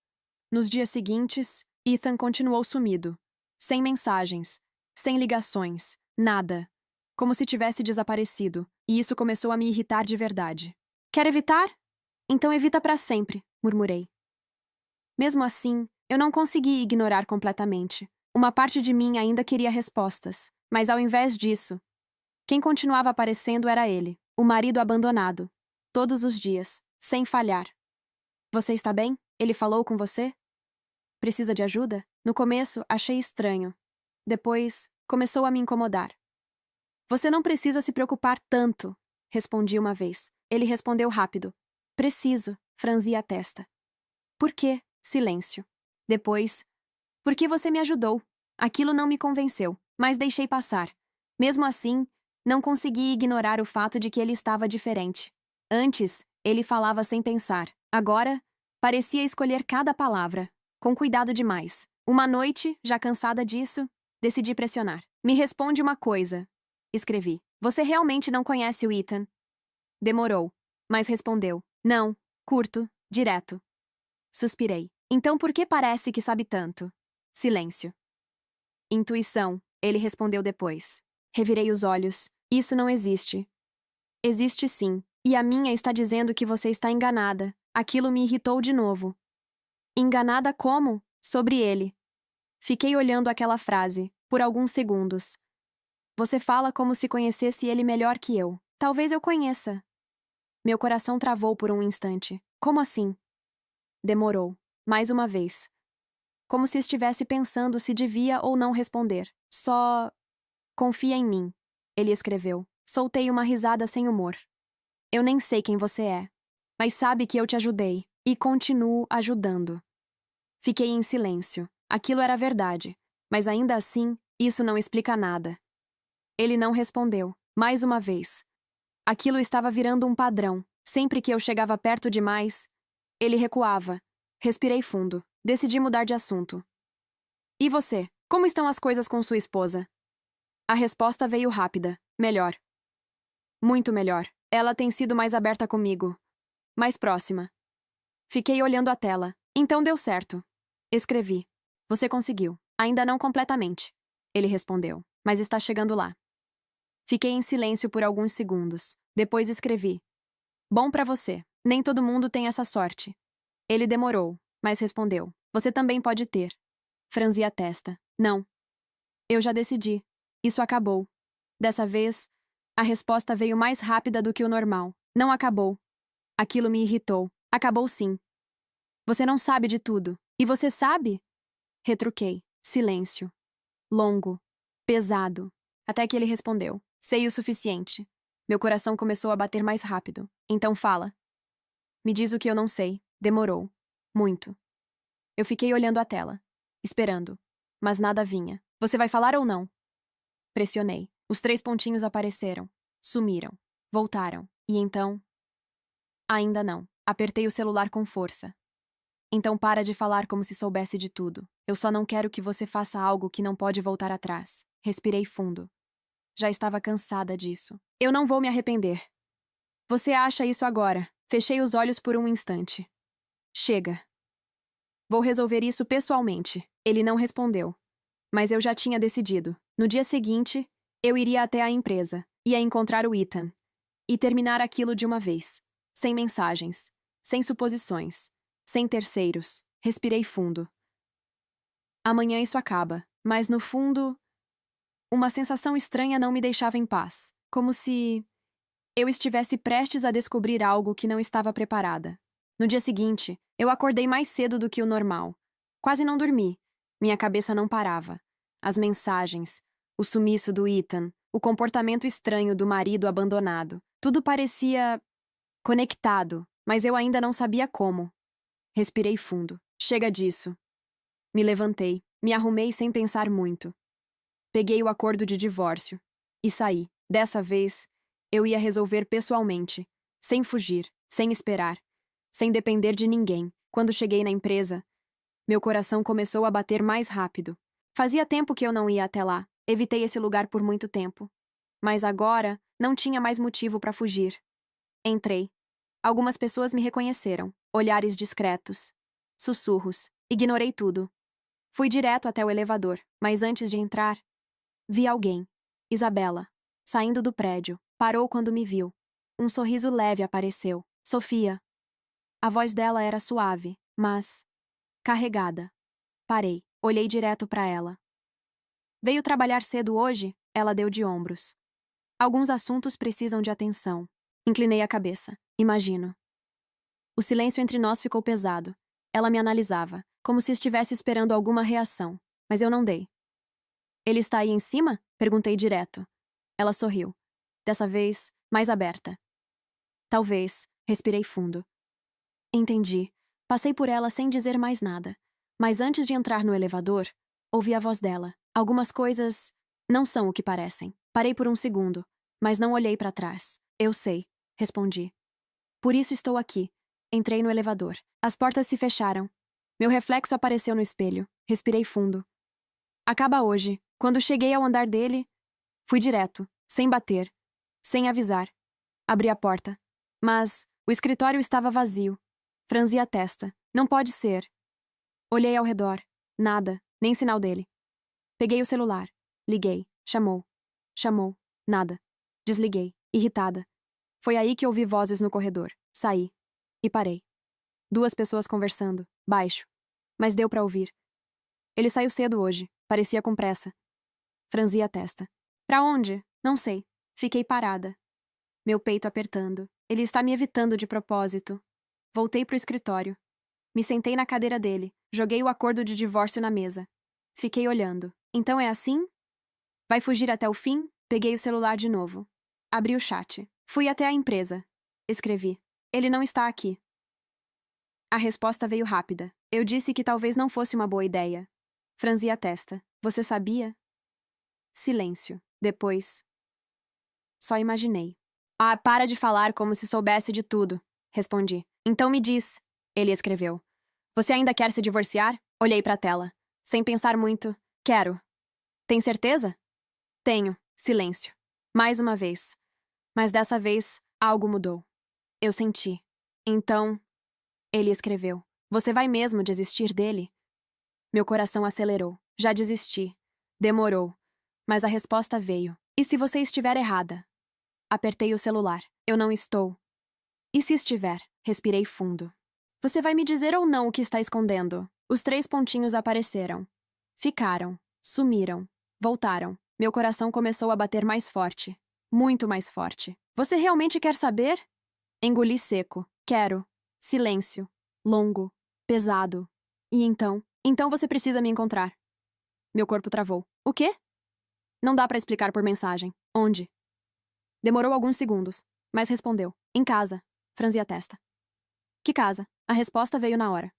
Nos dias seguintes, Ethan continuou sumido. Sem mensagens, sem ligações, nada. Como se tivesse desaparecido, e isso começou a me irritar de verdade. Quer evitar? Então evita para sempre, murmurei. Mesmo assim, eu não consegui ignorar completamente. Uma parte de mim ainda queria respostas, mas ao invés disso, quem continuava aparecendo era ele, o marido abandonado. Todos os dias, sem falhar. Você está bem? Ele falou com você? Precisa de ajuda? No começo, achei estranho. Depois, começou a me incomodar. Você não precisa se preocupar tanto, respondi uma vez. Ele respondeu rápido. Preciso, franzi a testa. Por quê? Silêncio. Depois, por que você me ajudou? Aquilo não me convenceu, mas deixei passar. Mesmo assim, não consegui ignorar o fato de que ele estava diferente. Antes, ele falava sem pensar. Agora, parecia escolher cada palavra, com cuidado demais. Uma noite, já cansada disso, decidi pressionar. Me responde uma coisa. Escrevi. Você realmente não conhece o Ethan? Demorou, mas respondeu. Não, curto, direto. Suspirei. Então por que parece que sabe tanto? Silêncio. Intuição, ele respondeu depois. Revirei os olhos. Isso não existe. Existe sim. E a minha está dizendo que você está enganada. Aquilo me irritou de novo. Enganada como? Sobre ele. Fiquei olhando aquela frase, por alguns segundos. Você fala como se conhecesse ele melhor que eu. Talvez eu conheça. Meu coração travou por um instante. Como assim? Demorou. Mais uma vez. Como se estivesse pensando se devia ou não responder. Só... Confia em mim, ele escreveu. Soltei uma risada sem humor. Eu nem sei quem você é, mas sabe que eu te ajudei, e continuo ajudando. Fiquei em silêncio. Aquilo era verdade, mas ainda assim, isso não explica nada. Ele não respondeu, mais uma vez. Aquilo estava virando um padrão. Sempre que eu chegava perto demais, ele recuava. Respirei fundo. Decidi mudar de assunto. E você? Como estão as coisas com sua esposa? A resposta veio rápida. Melhor. Muito melhor. Ela tem sido mais aberta comigo. Mais próxima. Fiquei olhando a tela. Então deu certo. Escrevi. Você conseguiu. Ainda não completamente. Ele respondeu. Mas está chegando lá. Fiquei em silêncio por alguns segundos. Depois escrevi. Bom pra você. Nem todo mundo tem essa sorte. Ele demorou, mas respondeu. Você também pode ter. Franzi a testa. Não. Eu já decidi. Isso acabou. Dessa vez, a resposta veio mais rápida do que o normal. Não acabou. Aquilo me irritou. Acabou sim. Você não sabe de tudo. E você sabe? Retruquei. Silêncio. Longo. Pesado. Até que ele respondeu. Sei o suficiente. Meu coração começou a bater mais rápido. Então fala. Me diz o que eu não sei. Demorou. Muito. Eu fiquei olhando a tela. Esperando. Mas nada vinha. Você vai falar ou não? Pressionei. Os 3 pontinhos apareceram. Sumiram. Voltaram. E então... Ainda não. Apertei o celular com força. Então para de falar como se soubesse de tudo. Eu só não quero que você faça algo que não pode voltar atrás. Respirei fundo. Já estava cansada disso. Eu não vou me arrepender. Você acha isso agora? Fechei os olhos por um instante. Chega. Vou resolver isso pessoalmente. Ele não respondeu. Mas eu já tinha decidido. No dia seguinte, eu iria até a empresa. Ia encontrar o Ethan. E terminar aquilo de uma vez. Sem mensagens. Sem suposições. Sem terceiros. Respirei fundo. Amanhã isso acaba. Mas no fundo... Uma sensação estranha não me deixava em paz. Como se... eu estivesse prestes a descobrir algo que não estava preparada. No dia seguinte, eu acordei mais cedo do que o normal. Quase não dormi. Minha cabeça não parava. As mensagens, o sumiço do Ethan, o comportamento estranho do marido abandonado. Tudo parecia conectado, mas eu ainda não sabia como. Respirei fundo. Chega disso. Me levantei, me arrumei sem pensar muito. Peguei o acordo de divórcio e saí. Dessa vez, eu ia resolver pessoalmente, sem fugir, sem esperar, sem depender de ninguém. Quando cheguei na empresa, meu coração começou a bater mais rápido. Fazia tempo que eu não ia até lá. Evitei esse lugar por muito tempo. Mas agora, não tinha mais motivo para fugir. Entrei. Algumas pessoas me reconheceram. Olhares discretos. Sussurros. Ignorei tudo. Fui direto até o elevador, mas antes de entrar, vi alguém. Isabela. Saindo do prédio. Parou quando me viu. Um sorriso leve apareceu. Sofia. A voz dela era suave, mas... carregada. Parei. Olhei direto para ela. Veio trabalhar cedo hoje? Ela deu de ombros. Alguns assuntos precisam de atenção. Inclinei a cabeça. Imagino. O silêncio entre nós ficou pesado. Ela me analisava, como se estivesse esperando alguma reação, mas eu não dei. Ele está aí em cima? Perguntei direto. Ela sorriu. Dessa vez, mais aberta. Talvez. Respirei fundo. Entendi. Passei por ela sem dizer mais nada. Mas antes de entrar no elevador, ouvi a voz dela. Algumas coisas não são o que parecem. Parei por um segundo, mas não olhei para trás. Eu sei, respondi. Por isso estou aqui. Entrei no elevador. As portas se fecharam. Meu reflexo apareceu no espelho. Respirei fundo. Acaba hoje. Quando cheguei ao andar dele, fui direto, sem bater, sem avisar. Abri a porta. Mas o escritório estava vazio. Franzi a testa. Não pode ser. Olhei ao redor. Nada, nem sinal dele. Peguei o celular. Liguei. Chamou. Chamou. Nada. Desliguei, irritada. Foi aí que ouvi vozes no corredor. Saí. E parei. 2 pessoas conversando, baixo. Mas deu para ouvir. Ele saiu cedo hoje. Parecia com pressa. Franzi a testa. Pra onde? Não sei. Fiquei parada. Meu peito apertando. Ele está me evitando de propósito. Voltei pro escritório. Me sentei na cadeira dele. Joguei o acordo de divórcio na mesa. Fiquei olhando. Então é assim? Vai fugir até o fim? Peguei o celular de novo. Abri o chat. Fui até a empresa. Escrevi. Ele não está aqui. A resposta veio rápida. Eu disse que talvez não fosse uma boa ideia. Franzi a testa. Você sabia? Silêncio. Depois... Só imaginei. Ah, para de falar como se soubesse de tudo. Respondi. Então me diz. Ele escreveu. Você ainda quer se divorciar? Olhei para a tela. Sem pensar muito. Quero. Tem certeza? Tenho. Silêncio. Mais uma vez. Mas dessa vez, algo mudou. Eu senti. Então, ele escreveu: Você vai mesmo desistir dele? Meu coração acelerou. Já desisti. Demorou. Mas a resposta veio. E se você estiver errada? Apertei o celular. Eu não estou. E se estiver? Respirei fundo. Você vai me dizer ou não o que está escondendo? Os 3 pontinhos apareceram. Ficaram. Sumiram. Voltaram. Meu coração começou a bater mais forte. Muito mais forte. Você realmente quer saber? Engoli seco. Quero. Silêncio. Longo. Pesado. E então? Então você precisa me encontrar. Meu corpo travou. O quê? Não dá para explicar por mensagem. Onde? Demorou alguns segundos, mas respondeu. Em casa. Franzi a testa. Que casa? A resposta veio na hora.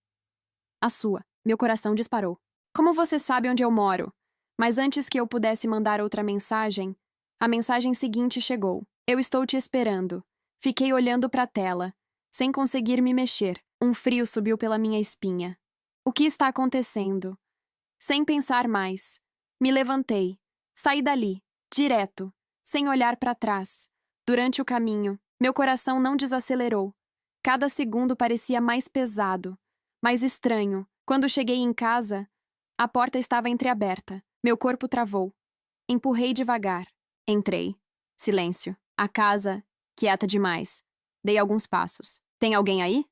A sua. Meu coração disparou. Como você sabe onde eu moro? Mas antes que eu pudesse mandar outra mensagem, a mensagem seguinte chegou. Eu estou te esperando. Fiquei olhando para a tela, sem conseguir me mexer. Um frio subiu pela minha espinha. O que está acontecendo? Sem pensar mais. Me levantei. Saí dali, direto, sem olhar para trás. Durante o caminho, meu coração não desacelerou. Cada segundo parecia mais pesado, mais estranho. Quando cheguei em casa, a porta estava entreaberta. Meu corpo travou. Empurrei devagar. Entrei. Silêncio. A casa, quieta demais. Dei alguns passos. Tem alguém aí?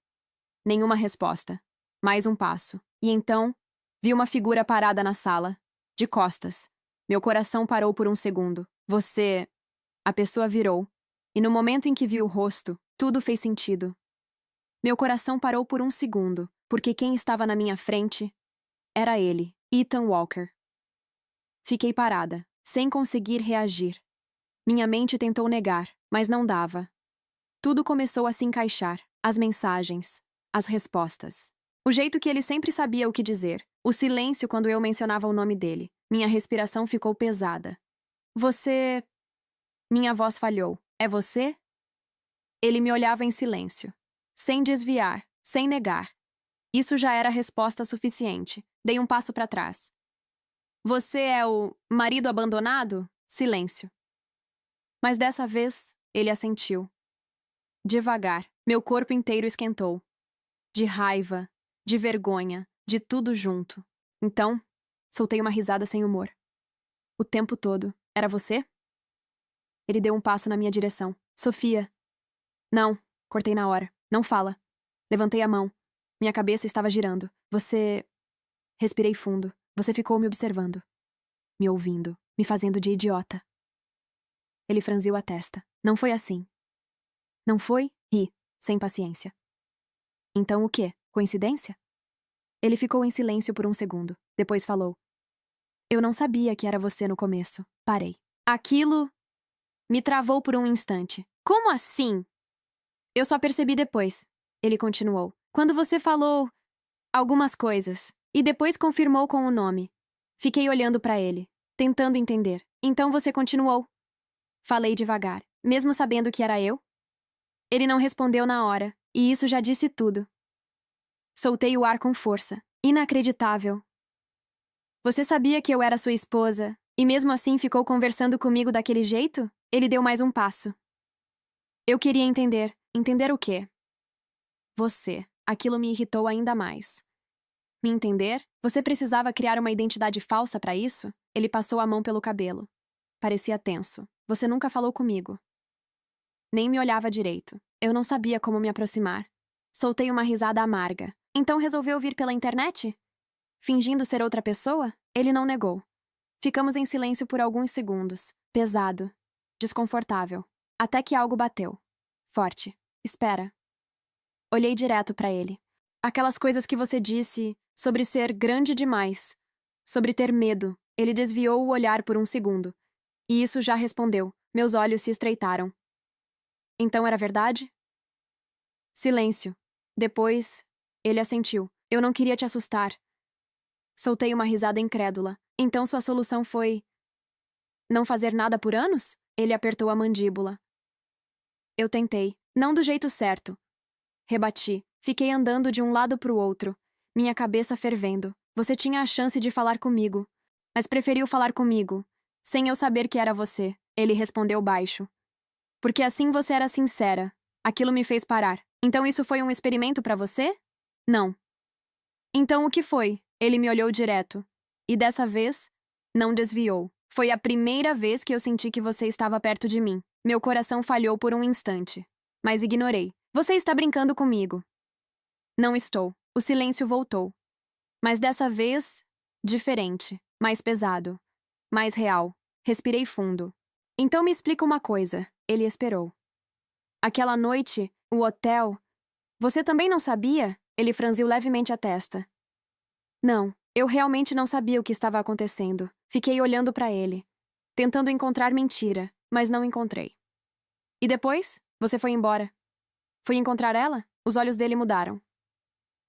Nenhuma resposta. Mais um passo. E então, vi uma figura parada na sala, de costas. Meu coração parou por um segundo. Você... A pessoa virou. E no momento em que vi o rosto, tudo fez sentido. Meu coração parou por um segundo, porque quem estava na minha frente era ele, Ethan Walker. Fiquei parada, sem conseguir reagir. Minha mente tentou negar, mas não dava. Tudo começou a se encaixar. As mensagens, as respostas. O jeito que ele sempre sabia o que dizer. O silêncio quando eu mencionava o nome dele. Minha respiração ficou pesada. Você... Minha voz falhou. É você? Ele me olhava em silêncio. Sem desviar, sem negar. Isso já era resposta suficiente. Dei um passo para trás. Você é o marido abandonado? Silêncio. Mas dessa vez, ele assentiu. Devagar, meu corpo inteiro esquentou. De raiva, de vergonha, de tudo junto. Então, soltei uma risada sem humor. O tempo todo. Era você? Ele deu um passo na minha direção. Sofia. Não, cortei na hora. Não fala. Levantei a mão. Minha cabeça estava girando. Você... Respirei fundo. Você ficou me observando. Me ouvindo. Me fazendo de idiota. Ele franziu a testa. Não foi assim. Não foi? Ri, sem paciência. Então o quê? Coincidência? Ele ficou em silêncio por um segundo. Depois falou. Eu não sabia que era você no começo. Parei. Aquilo me travou por um instante. Como assim? Eu só percebi depois. Ele continuou. Quando você falou algumas coisas e depois confirmou com o nome. Fiquei olhando para ele, tentando entender. Então você continuou. Falei devagar, mesmo sabendo que era eu. Ele não respondeu na hora, e isso já disse tudo. Soltei o ar com força. Inacreditável. Você sabia que eu era sua esposa, e mesmo assim ficou conversando comigo daquele jeito? Ele deu mais um passo. Eu queria entender. Entender o quê? Você. Aquilo me irritou ainda mais. Me entender? Você precisava criar uma identidade falsa para isso? Ele passou a mão pelo cabelo. Parecia tenso. Você nunca falou comigo. Nem me olhava direito. Eu não sabia como me aproximar. Soltei uma risada amarga. Então resolveu vir pela internet? Fingindo ser outra pessoa? Ele não negou. Ficamos em silêncio por alguns segundos. Pesado. Desconfortável. Até que algo bateu. Forte. Espera. Olhei direto para ele. Aquelas coisas que você disse sobre ser grande demais. Sobre ter medo. Ele desviou o olhar por um segundo. E isso já respondeu. Meus olhos se estreitaram. Então era verdade? Silêncio. Depois, ele assentiu. Eu não queria te assustar. Soltei uma risada incrédula. Então sua solução foi... não fazer nada por anos? Ele apertou a mandíbula. Eu tentei. Não do jeito certo. Rebati. Fiquei andando de um lado para o outro. Minha cabeça fervendo. Você tinha a chance de falar comigo. Mas preferiu falar comigo. Sem eu saber que era você. Ele respondeu baixo. Porque assim você era sincera. Aquilo me fez parar. Então isso foi um experimento pra você? Não. Então o que foi? Ele me olhou direto. E dessa vez, não desviou. Foi a primeira vez que eu senti que você estava perto de mim. Meu coração falhou por um instante. Mas ignorei. Você está brincando comigo. Não estou. O silêncio voltou. Mas dessa vez, diferente. Mais pesado. Mais real. Respirei fundo. Então me explica uma coisa. Ele esperou. Aquela noite, o hotel. Você também não sabia? Ele franziu levemente a testa. Não, eu realmente não sabia o que estava acontecendo. Fiquei olhando para ele, tentando encontrar mentira, mas não encontrei. E depois, você foi embora. Fui encontrar ela? Os olhos dele mudaram.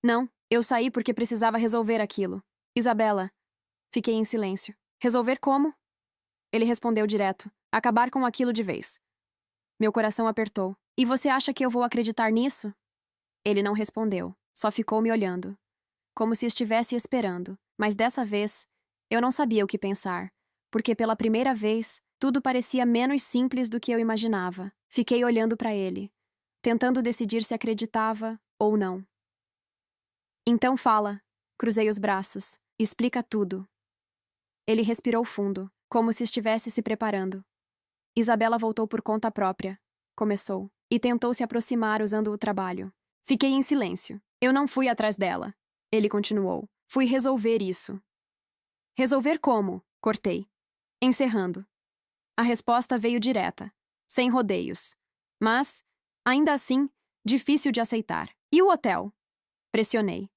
Não, eu saí porque precisava resolver aquilo. Isabela. Fiquei em silêncio. Resolver como? Ele respondeu direto. Acabar com aquilo de vez. Meu coração apertou. E você acha que eu vou acreditar nisso? Ele não respondeu, só ficou me olhando. Como se estivesse esperando. Mas dessa vez, eu não sabia o que pensar. Porque pela primeira vez, tudo parecia menos simples do que eu imaginava. Fiquei olhando para ele, tentando decidir se acreditava ou não. Então fala. Cruzei os braços. Explica tudo. Ele respirou fundo, como se estivesse se preparando. Isabela voltou por conta própria. Começou. E tentou se aproximar usando o trabalho. Fiquei em silêncio. Eu não fui atrás dela. Ele continuou. Fui resolver isso. Resolver como? Cortei. Encerrando. A resposta veio direta, sem rodeios. Mas, ainda assim, difícil de aceitar. E o hotel? Pressionei.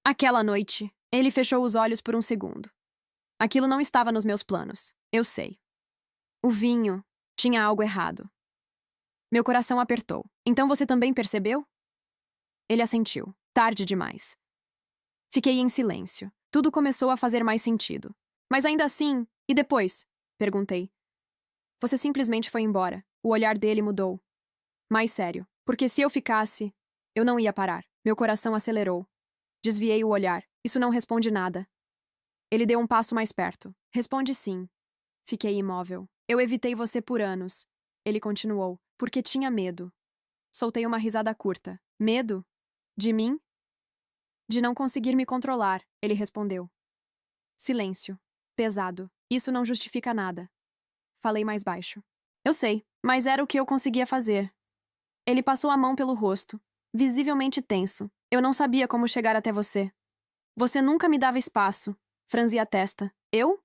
Aquela noite, ele fechou os olhos por um segundo. Aquilo não estava nos meus planos. Eu sei. O vinho tinha algo errado. Meu coração apertou. Então você também percebeu? Ele assentiu. Tarde demais. Fiquei em silêncio. Tudo começou a fazer mais sentido. Mas ainda assim, e depois? Perguntei. Você simplesmente foi embora. O olhar dele mudou. Mais sério. Porque se eu ficasse, eu não ia parar. Meu coração acelerou. Desviei o olhar. Isso não responde nada. Ele deu um passo mais perto. Responde sim. Fiquei imóvel. Eu evitei você por anos. Ele continuou. Porque tinha medo. Soltei uma risada curta. Medo? De mim? De não conseguir me controlar, ele respondeu. Silêncio. Pesado. Isso não justifica nada. Falei mais baixo. Eu sei, mas era o que eu conseguia fazer. Ele passou a mão pelo rosto, visivelmente tenso. Eu não sabia como chegar até você. Você nunca me dava espaço. Franzi a testa. Eu?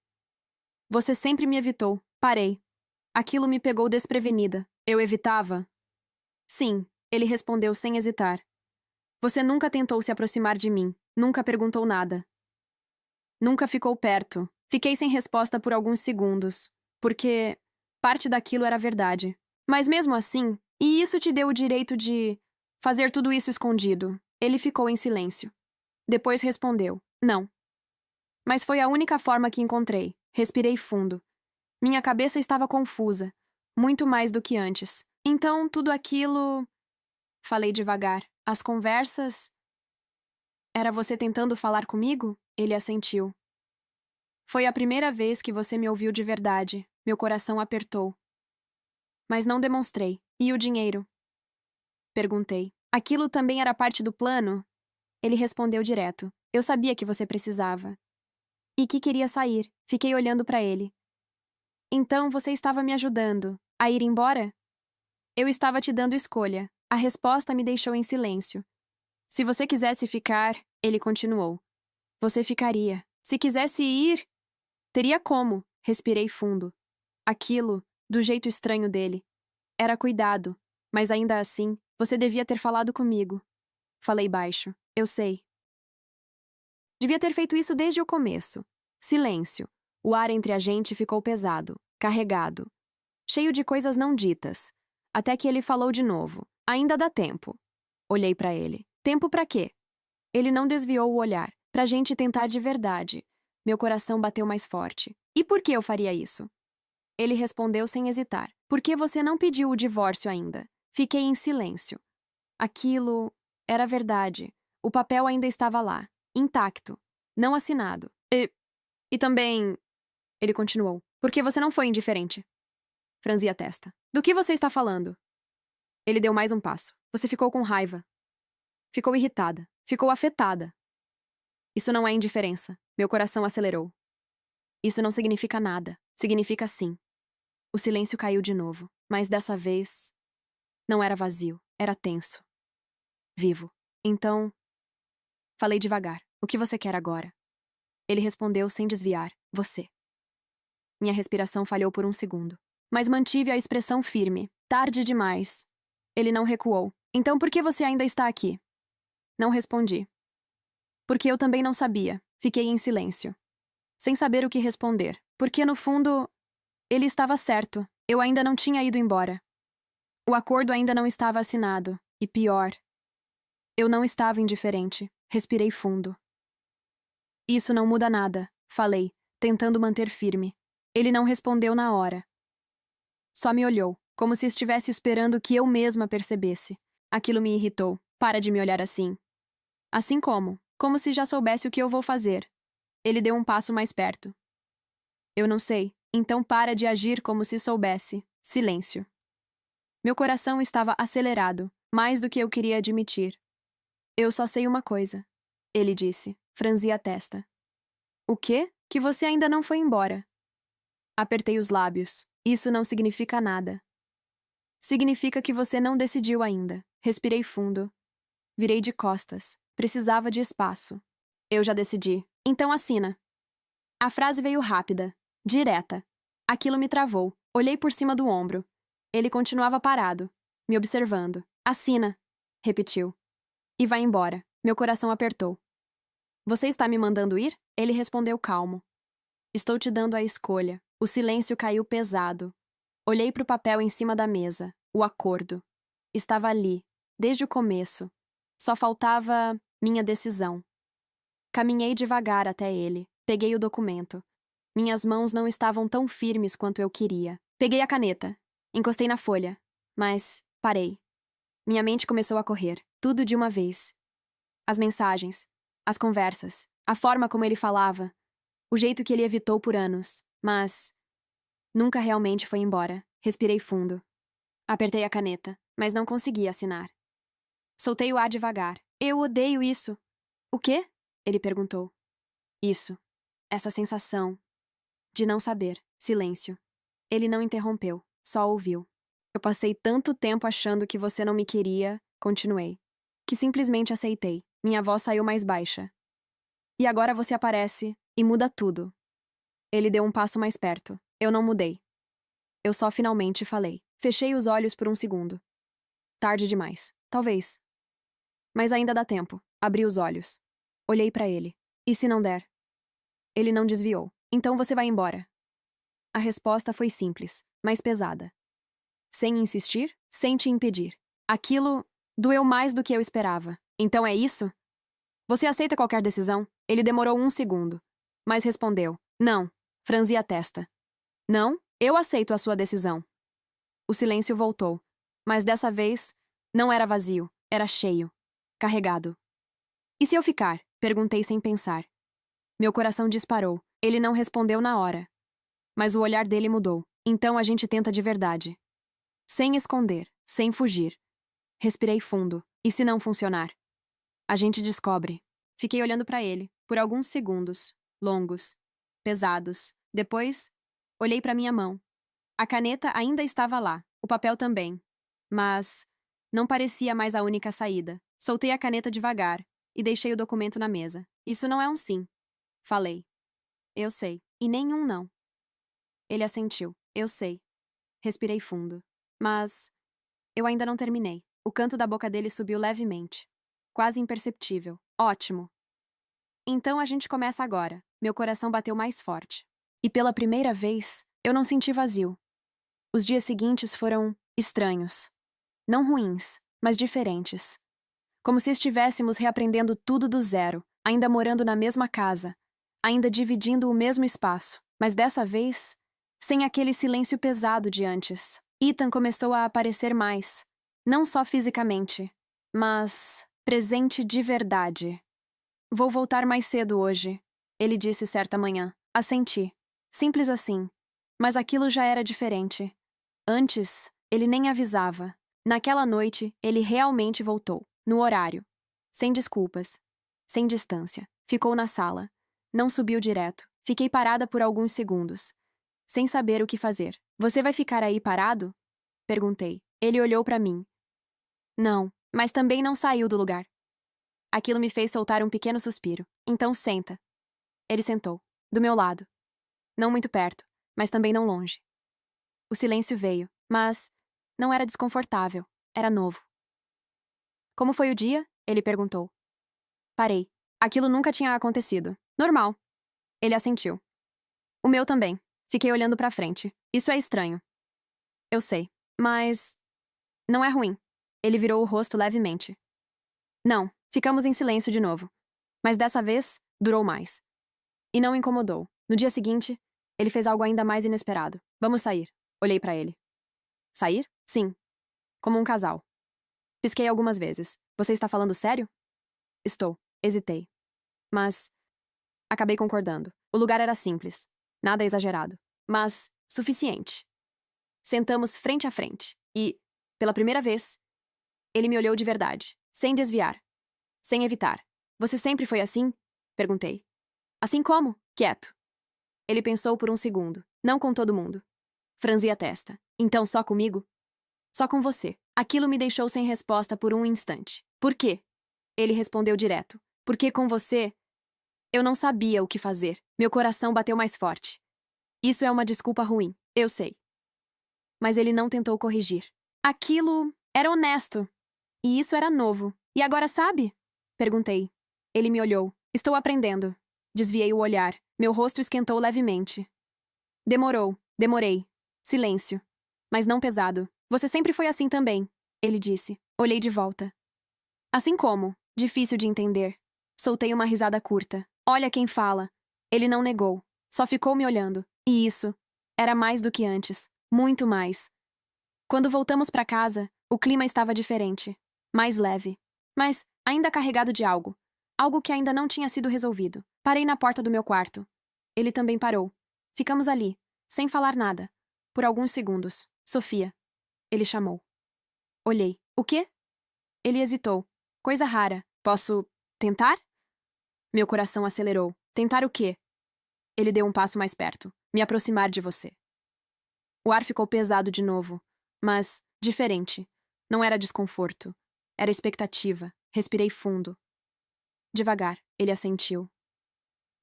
Você sempre me evitou. Parei. Aquilo me pegou desprevenida. Eu evitava? Sim, ele respondeu sem hesitar. Você nunca tentou se aproximar de mim. Nunca perguntou nada. Nunca ficou perto. Fiquei sem resposta por alguns segundos. Porque parte daquilo era verdade. Mas mesmo assim, e isso te deu o direito de fazer tudo isso escondido. Ele ficou em silêncio. Depois respondeu. Não. Mas foi a única forma que encontrei. Respirei fundo. Minha cabeça estava confusa. Muito mais do que antes. Então, tudo aquilo... Falei devagar. As conversas... Era você tentando falar comigo? Ele assentiu. Foi a primeira vez que você me ouviu de verdade. Meu coração apertou. Mas não demonstrei. E o dinheiro? Perguntei. Aquilo também era parte do plano? Ele respondeu direto. Eu sabia que você precisava. E que queria sair. Fiquei olhando para ele. Então você estava me ajudando a ir embora? Eu estava te dando escolha. A resposta me deixou em silêncio. Se você quisesse ficar, ele continuou. Você ficaria. Se quisesse ir, teria como. Respirei fundo. Aquilo, do jeito estranho dele. Era cuidado, mas ainda assim, você devia ter falado comigo. Falei baixo. Eu sei. Devia ter feito isso desde o começo. Silêncio. O ar entre a gente ficou pesado, carregado, cheio de coisas não ditas. Até que ele falou de novo. Ainda dá tempo. Olhei para ele. Tempo para quê? Ele não desviou o olhar. Pra gente tentar de verdade. Meu coração bateu mais forte. E por que eu faria isso? Ele respondeu sem hesitar. Por que você não pediu o divórcio ainda? Fiquei em silêncio. Aquilo era verdade. O papel ainda estava lá, intacto, não assinado. E também... Ele continuou. Por que você não foi indiferente? Franzi a testa. Do que você está falando? Ele deu mais um passo. Você ficou com raiva. Ficou irritada. Ficou afetada. Isso não é indiferença. Meu coração acelerou. Isso não significa nada. Significa sim. O silêncio caiu de novo, mas dessa vez não era vazio, era tenso. Vivo. Então, falei devagar. O que você quer agora? Ele respondeu sem desviar. Você. Minha respiração falhou por um segundo, mas mantive a expressão firme. Tarde demais. Ele não recuou. Então por que você ainda está aqui? Não respondi. Porque eu também não sabia. Fiquei em silêncio, sem saber o que responder. Porque, no fundo, ele estava certo. Eu ainda não tinha ido embora. O acordo ainda não estava assinado. E pior, eu não estava indiferente. Respirei fundo. Isso não muda nada, falei, tentando manter firme. Ele não respondeu na hora. Só me olhou, como se estivesse esperando que eu mesma percebesse. Aquilo me irritou. Para de me olhar assim. Assim como? Como se já soubesse o que eu vou fazer. Ele deu um passo mais perto. Eu não sei. Então para de agir como se soubesse. Silêncio. Meu coração estava acelerado, mais do que eu queria admitir. Eu só sei uma coisa, ele disse, franzi a testa. O quê? Que você ainda não foi embora. Apertei os lábios. Isso não significa nada. Significa que você não decidiu ainda. Respirei fundo. Virei de costas. Precisava de espaço. Eu já decidi. Então assina. A frase veio rápida, direta. Aquilo me travou. Olhei por cima do ombro. Ele continuava parado, me observando. Assina, repetiu. E vai embora. Meu coração apertou. Você está me mandando ir? Ele respondeu calmo. Estou te dando a escolha. O silêncio caiu pesado. Olhei para o papel em cima da mesa. O acordo. Estava ali, desde o começo. Só faltava minha decisão. Caminhei devagar até ele. Peguei o documento. Minhas mãos não estavam tão firmes quanto eu queria. Peguei a caneta. Encostei na folha. Mas parei. Minha mente começou a correr. Tudo de uma vez. As mensagens. As conversas. A forma como ele falava. O jeito que ele evitou por anos. Mas nunca realmente foi embora. Respirei fundo. Apertei a caneta, mas não consegui assinar. Soltei o ar devagar. Eu odeio isso. O quê? Ele perguntou. Isso. Essa sensação de não saber. Silêncio. Ele não interrompeu, só ouviu. Eu passei tanto tempo achando que você não me queria, continuei, que simplesmente aceitei. Minha voz saiu mais baixa. E agora você aparece e muda tudo. Ele deu um passo mais perto. Eu não mudei. Eu só finalmente falei. Fechei os olhos por um segundo. Tarde demais. Talvez. Mas ainda dá tempo. Abri os olhos. Olhei para ele. E se não der? Ele não desviou. Então você vai embora. A resposta foi simples, mas pesada. Sem insistir, sem te impedir. Aquilo doeu mais do que eu esperava. Então é isso? Você aceita qualquer decisão? Ele demorou um segundo, mas respondeu. Não. Franzi a testa. Não? Eu aceito a sua decisão. O silêncio voltou, mas dessa vez não era vazio, era cheio, carregado. E se eu ficar? Perguntei sem pensar. Meu coração disparou. Ele não respondeu na hora. Mas o olhar dele mudou. Então a gente tenta de verdade. Sem esconder, sem fugir. Respirei fundo. E se não funcionar? A gente descobre. Fiquei olhando para ele, por alguns segundos, longos, pesados. Depois, olhei para minha mão. A caneta ainda estava lá, o papel também. Mas não parecia mais a única saída. Soltei a caneta devagar e deixei o documento na mesa. Isso não é um sim. Falei. Eu sei. E nenhum não. Ele assentiu. Eu sei. Respirei fundo. Mas eu ainda não terminei. O canto da boca dele subiu levemente. Quase imperceptível. Ótimo. Então a gente começa agora. Meu coração bateu mais forte. E pela primeira vez, eu não senti vazio. Os dias seguintes foram estranhos. Não ruins, mas diferentes. Como se estivéssemos reaprendendo tudo do zero, ainda morando na mesma casa, ainda dividindo o mesmo espaço, mas dessa vez, sem aquele silêncio pesado de antes. Ethan começou a aparecer mais, não só fisicamente, mas presente de verdade. Vou voltar mais cedo hoje, ele disse certa manhã. Assenti. Simples assim. Mas aquilo já era diferente. Antes, ele nem avisava. Naquela noite, ele realmente voltou, no horário. Sem desculpas. Sem distância. Ficou na sala. Não subiu direto. Fiquei parada por alguns segundos, sem saber o que fazer. Você vai ficar aí parado? Perguntei. Ele olhou para mim. Não, mas também não saiu do lugar. Aquilo me fez soltar um pequeno suspiro. Então senta. Ele sentou. Do meu lado. Não muito perto, mas também não longe. O silêncio veio, mas não era desconfortável. Era novo. Como foi o dia? Ele perguntou. Parei. Aquilo nunca tinha acontecido. Normal. Ele assentiu. O meu também. Fiquei olhando pra frente. Isso é estranho. Eu sei. Mas não é ruim. Ele virou o rosto levemente. Não. Ficamos em silêncio de novo. Mas dessa vez, durou mais. E não incomodou. No dia seguinte, ele fez algo ainda mais inesperado. Vamos sair. Olhei pra ele. Sair? Sim. Como um casal. Pisquei algumas vezes. Você está falando sério? Estou. Hesitei. Mas acabei concordando. O lugar era simples. Nada exagerado. Mas suficiente. Sentamos frente a frente. E, pela primeira vez, ele me olhou de verdade. Sem desviar. Sem evitar. Você sempre foi assim? Perguntei. Assim como? Quieto. Ele pensou por um segundo. Não com todo mundo. Franzi a testa. Então só comigo? Só com você. Aquilo me deixou sem resposta por um instante. Por quê? Ele respondeu direto. Porque com você, eu não sabia o que fazer. Meu coração bateu mais forte. Isso é uma desculpa ruim, eu sei. Mas ele não tentou corrigir. Aquilo era honesto. E isso era novo. E agora sabe? Perguntei. Ele me olhou. Estou aprendendo. Desviei o olhar. Meu rosto esquentou levemente. Demorei. Silêncio. Mas não pesado. Você sempre foi assim também, ele disse. Olhei de volta. Assim como? Difícil de entender. Soltei uma risada curta. Olha quem fala. Ele não negou. Só ficou me olhando. E isso era mais do que antes. Muito mais. Quando voltamos para casa, o clima estava diferente. Mais leve. Mas ainda carregado de algo. Algo que ainda não tinha sido resolvido. Parei na porta do meu quarto. Ele também parou. Ficamos ali, sem falar nada. Por alguns segundos. Sofia. Ele chamou. Olhei. O quê? Ele hesitou. Coisa rara. Posso tentar? Meu coração acelerou. Tentar o quê? Ele deu um passo mais perto. Me aproximar de você. O ar ficou pesado de novo, mas diferente. Não era desconforto. Era expectativa. Respirei fundo. Devagar, ele assentiu.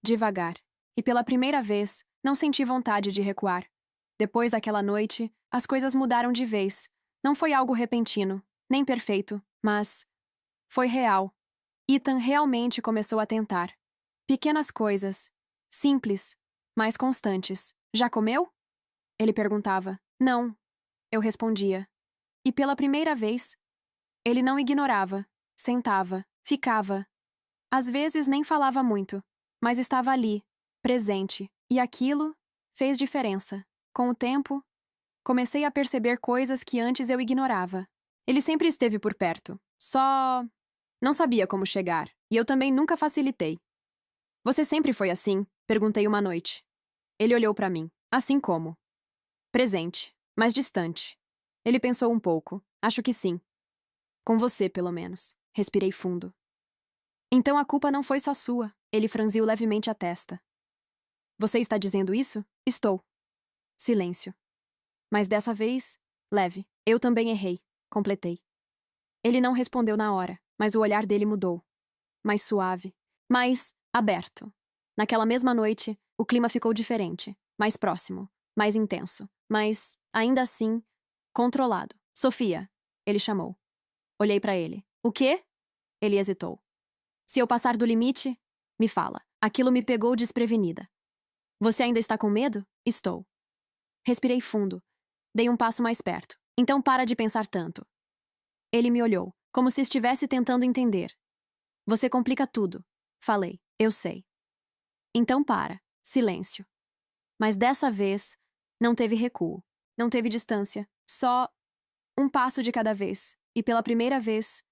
Devagar. E pela primeira vez, não senti vontade de recuar. Depois daquela noite, as coisas mudaram de vez. Não foi algo repentino, nem perfeito, mas foi real. Ethan realmente começou a tentar. Pequenas coisas. Simples, mas constantes. Já comeu? Ele perguntava. Não. Eu respondia. E pela primeira vez, ele não ignorava. Sentava. Ficava. Às vezes nem falava muito, mas estava ali, presente. E aquilo fez diferença. Com o tempo, comecei a perceber coisas que antes eu ignorava. Ele sempre esteve por perto. Só não sabia como chegar. E eu também nunca facilitei. Você sempre foi assim? Perguntei uma noite. Ele olhou para mim. Assim como? Presente, mas distante. Ele pensou um pouco. Acho que sim. Com você, pelo menos. Respirei fundo. Então a culpa não foi só sua. Ele franziu levemente a testa. Você está dizendo isso? Estou. Silêncio. Mas dessa vez, leve. Eu também errei. Completei. Ele não respondeu na hora, mas o olhar dele mudou. Mais suave. Mais aberto. Naquela mesma noite, o clima ficou diferente. Mais próximo. Mais intenso. Mas, ainda assim, controlado. Sofia. Ele chamou. Olhei para ele. O quê? Ele hesitou. Se eu passar do limite, me fala. Aquilo me pegou desprevenida. Você ainda está com medo? Estou. Respirei fundo. Dei um passo mais perto. Então para de pensar tanto. Ele me olhou, como se estivesse tentando entender. Você complica tudo. Falei. Eu sei. Então para. Silêncio. Mas dessa vez, não teve recuo. Não teve distância. Só um passo de cada vez. E pela primeira vez,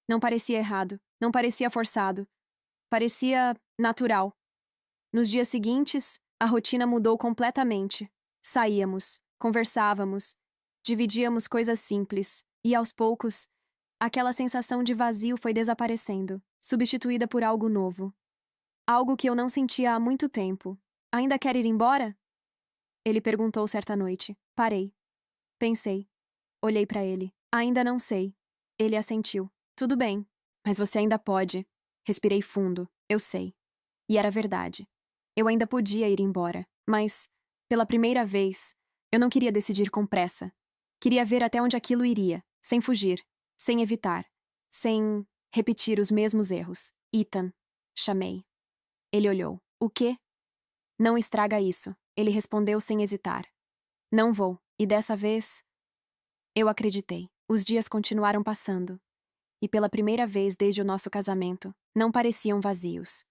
não parecia errado. Não parecia forçado. Parecia natural. Nos dias seguintes, a rotina mudou completamente. Saíamos, conversávamos, dividíamos coisas simples, E aos poucos, aquela sensação de vazio foi desaparecendo, substituída por algo novo. Algo que eu não sentia há muito tempo. Ainda quer ir embora? Ele perguntou certa noite. Parei. Pensei. Olhei para ele. Ainda não sei. Ele assentiu. Tudo bem. Mas você ainda pode. Respirei fundo. Eu sei. E era verdade. Eu ainda podia ir embora. Mas, pela primeira vez, eu não queria decidir com pressa. Queria ver até onde aquilo iria, sem fugir, sem evitar, sem repetir os mesmos erros. Ethan. Chamei. Ele olhou. O quê? Não estraga isso. Ele respondeu sem hesitar. Não vou. E dessa vez, eu acreditei. Os dias continuaram passando. E pela primeira vez desde o nosso casamento, não pareciam vazios.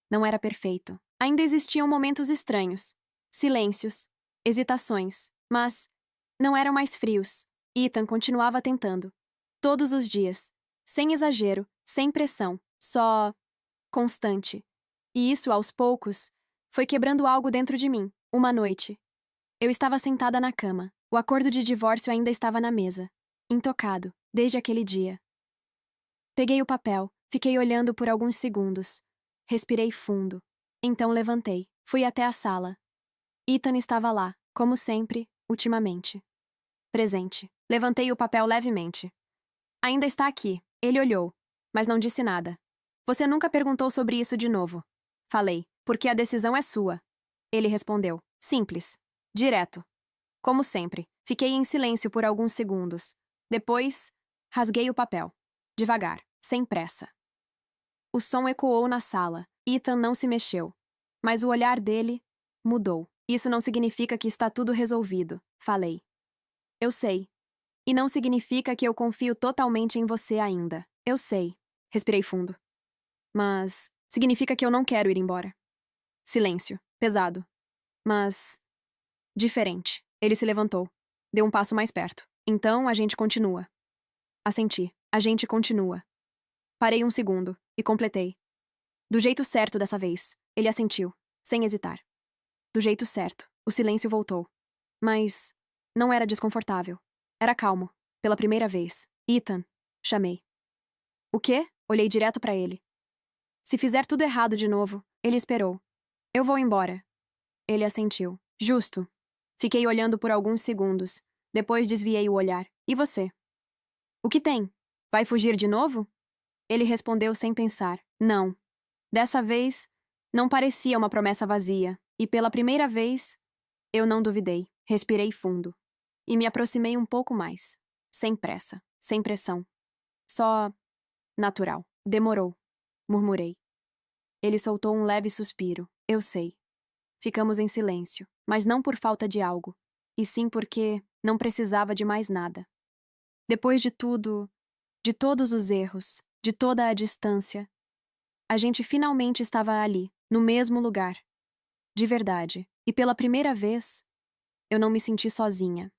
Não era perfeito. Ainda existiam momentos estranhos. Silêncios. Hesitações. Mas não eram mais frios. Ethan continuava tentando. Todos os dias. Sem exagero, sem pressão. Só constante. E isso, aos poucos, foi quebrando algo dentro de mim. Uma noite. Eu estava sentada na cama. O acordo de divórcio ainda estava na mesa. Intocado, desde aquele dia. Peguei o papel, fiquei olhando por alguns segundos. Respirei fundo. Então levantei. Fui até a sala. Ethan estava lá, como sempre, ultimamente. Presente. Levantei o papel levemente. Ainda está aqui. Ele olhou, mas não disse nada. Você nunca perguntou sobre isso de novo. Falei, porque a decisão é sua. Ele respondeu. Simples. Direto. Como sempre, fiquei em silêncio por alguns segundos. Depois, rasguei o papel. Devagar, sem pressa. O som ecoou na sala. Ethan não se mexeu. Mas o olhar dele mudou. Isso não significa que está tudo resolvido, falei. Eu sei. E não significa que eu confio totalmente em você ainda. Eu sei. Respirei fundo. Mas significa que eu não quero ir embora. Silêncio. Pesado. Mas diferente. Ele se levantou. Deu um passo mais perto. Então a gente continua. Assenti. A gente continua. Parei um segundo e completei. Do jeito certo dessa vez. Ele assentiu, sem hesitar. Do jeito certo. O silêncio voltou. Mas não era desconfortável. Era calmo. Pela primeira vez. Ethan. Chamei. O quê? Olhei direto para ele. Se fizer tudo errado de novo, ele esperou. Eu vou embora. Ele assentiu. Justo. Fiquei olhando por alguns segundos. Depois desviei o olhar. E você? O que tem? Vai fugir de novo? Ele respondeu sem pensar. Não. Dessa vez, não parecia uma promessa vazia. E pela primeira vez, eu não duvidei. Respirei fundo. E me aproximei um pouco mais. Sem pressa. Sem pressão. Só natural. Demorou. Murmurei. Ele soltou um leve suspiro. Eu sei. Ficamos em silêncio, mas não por falta de algo, e sim porque não precisava de mais nada. Depois de tudo, de todos os erros, de toda a distância, a gente finalmente estava ali, no mesmo lugar. De verdade. E pela primeira vez, eu não me senti sozinha.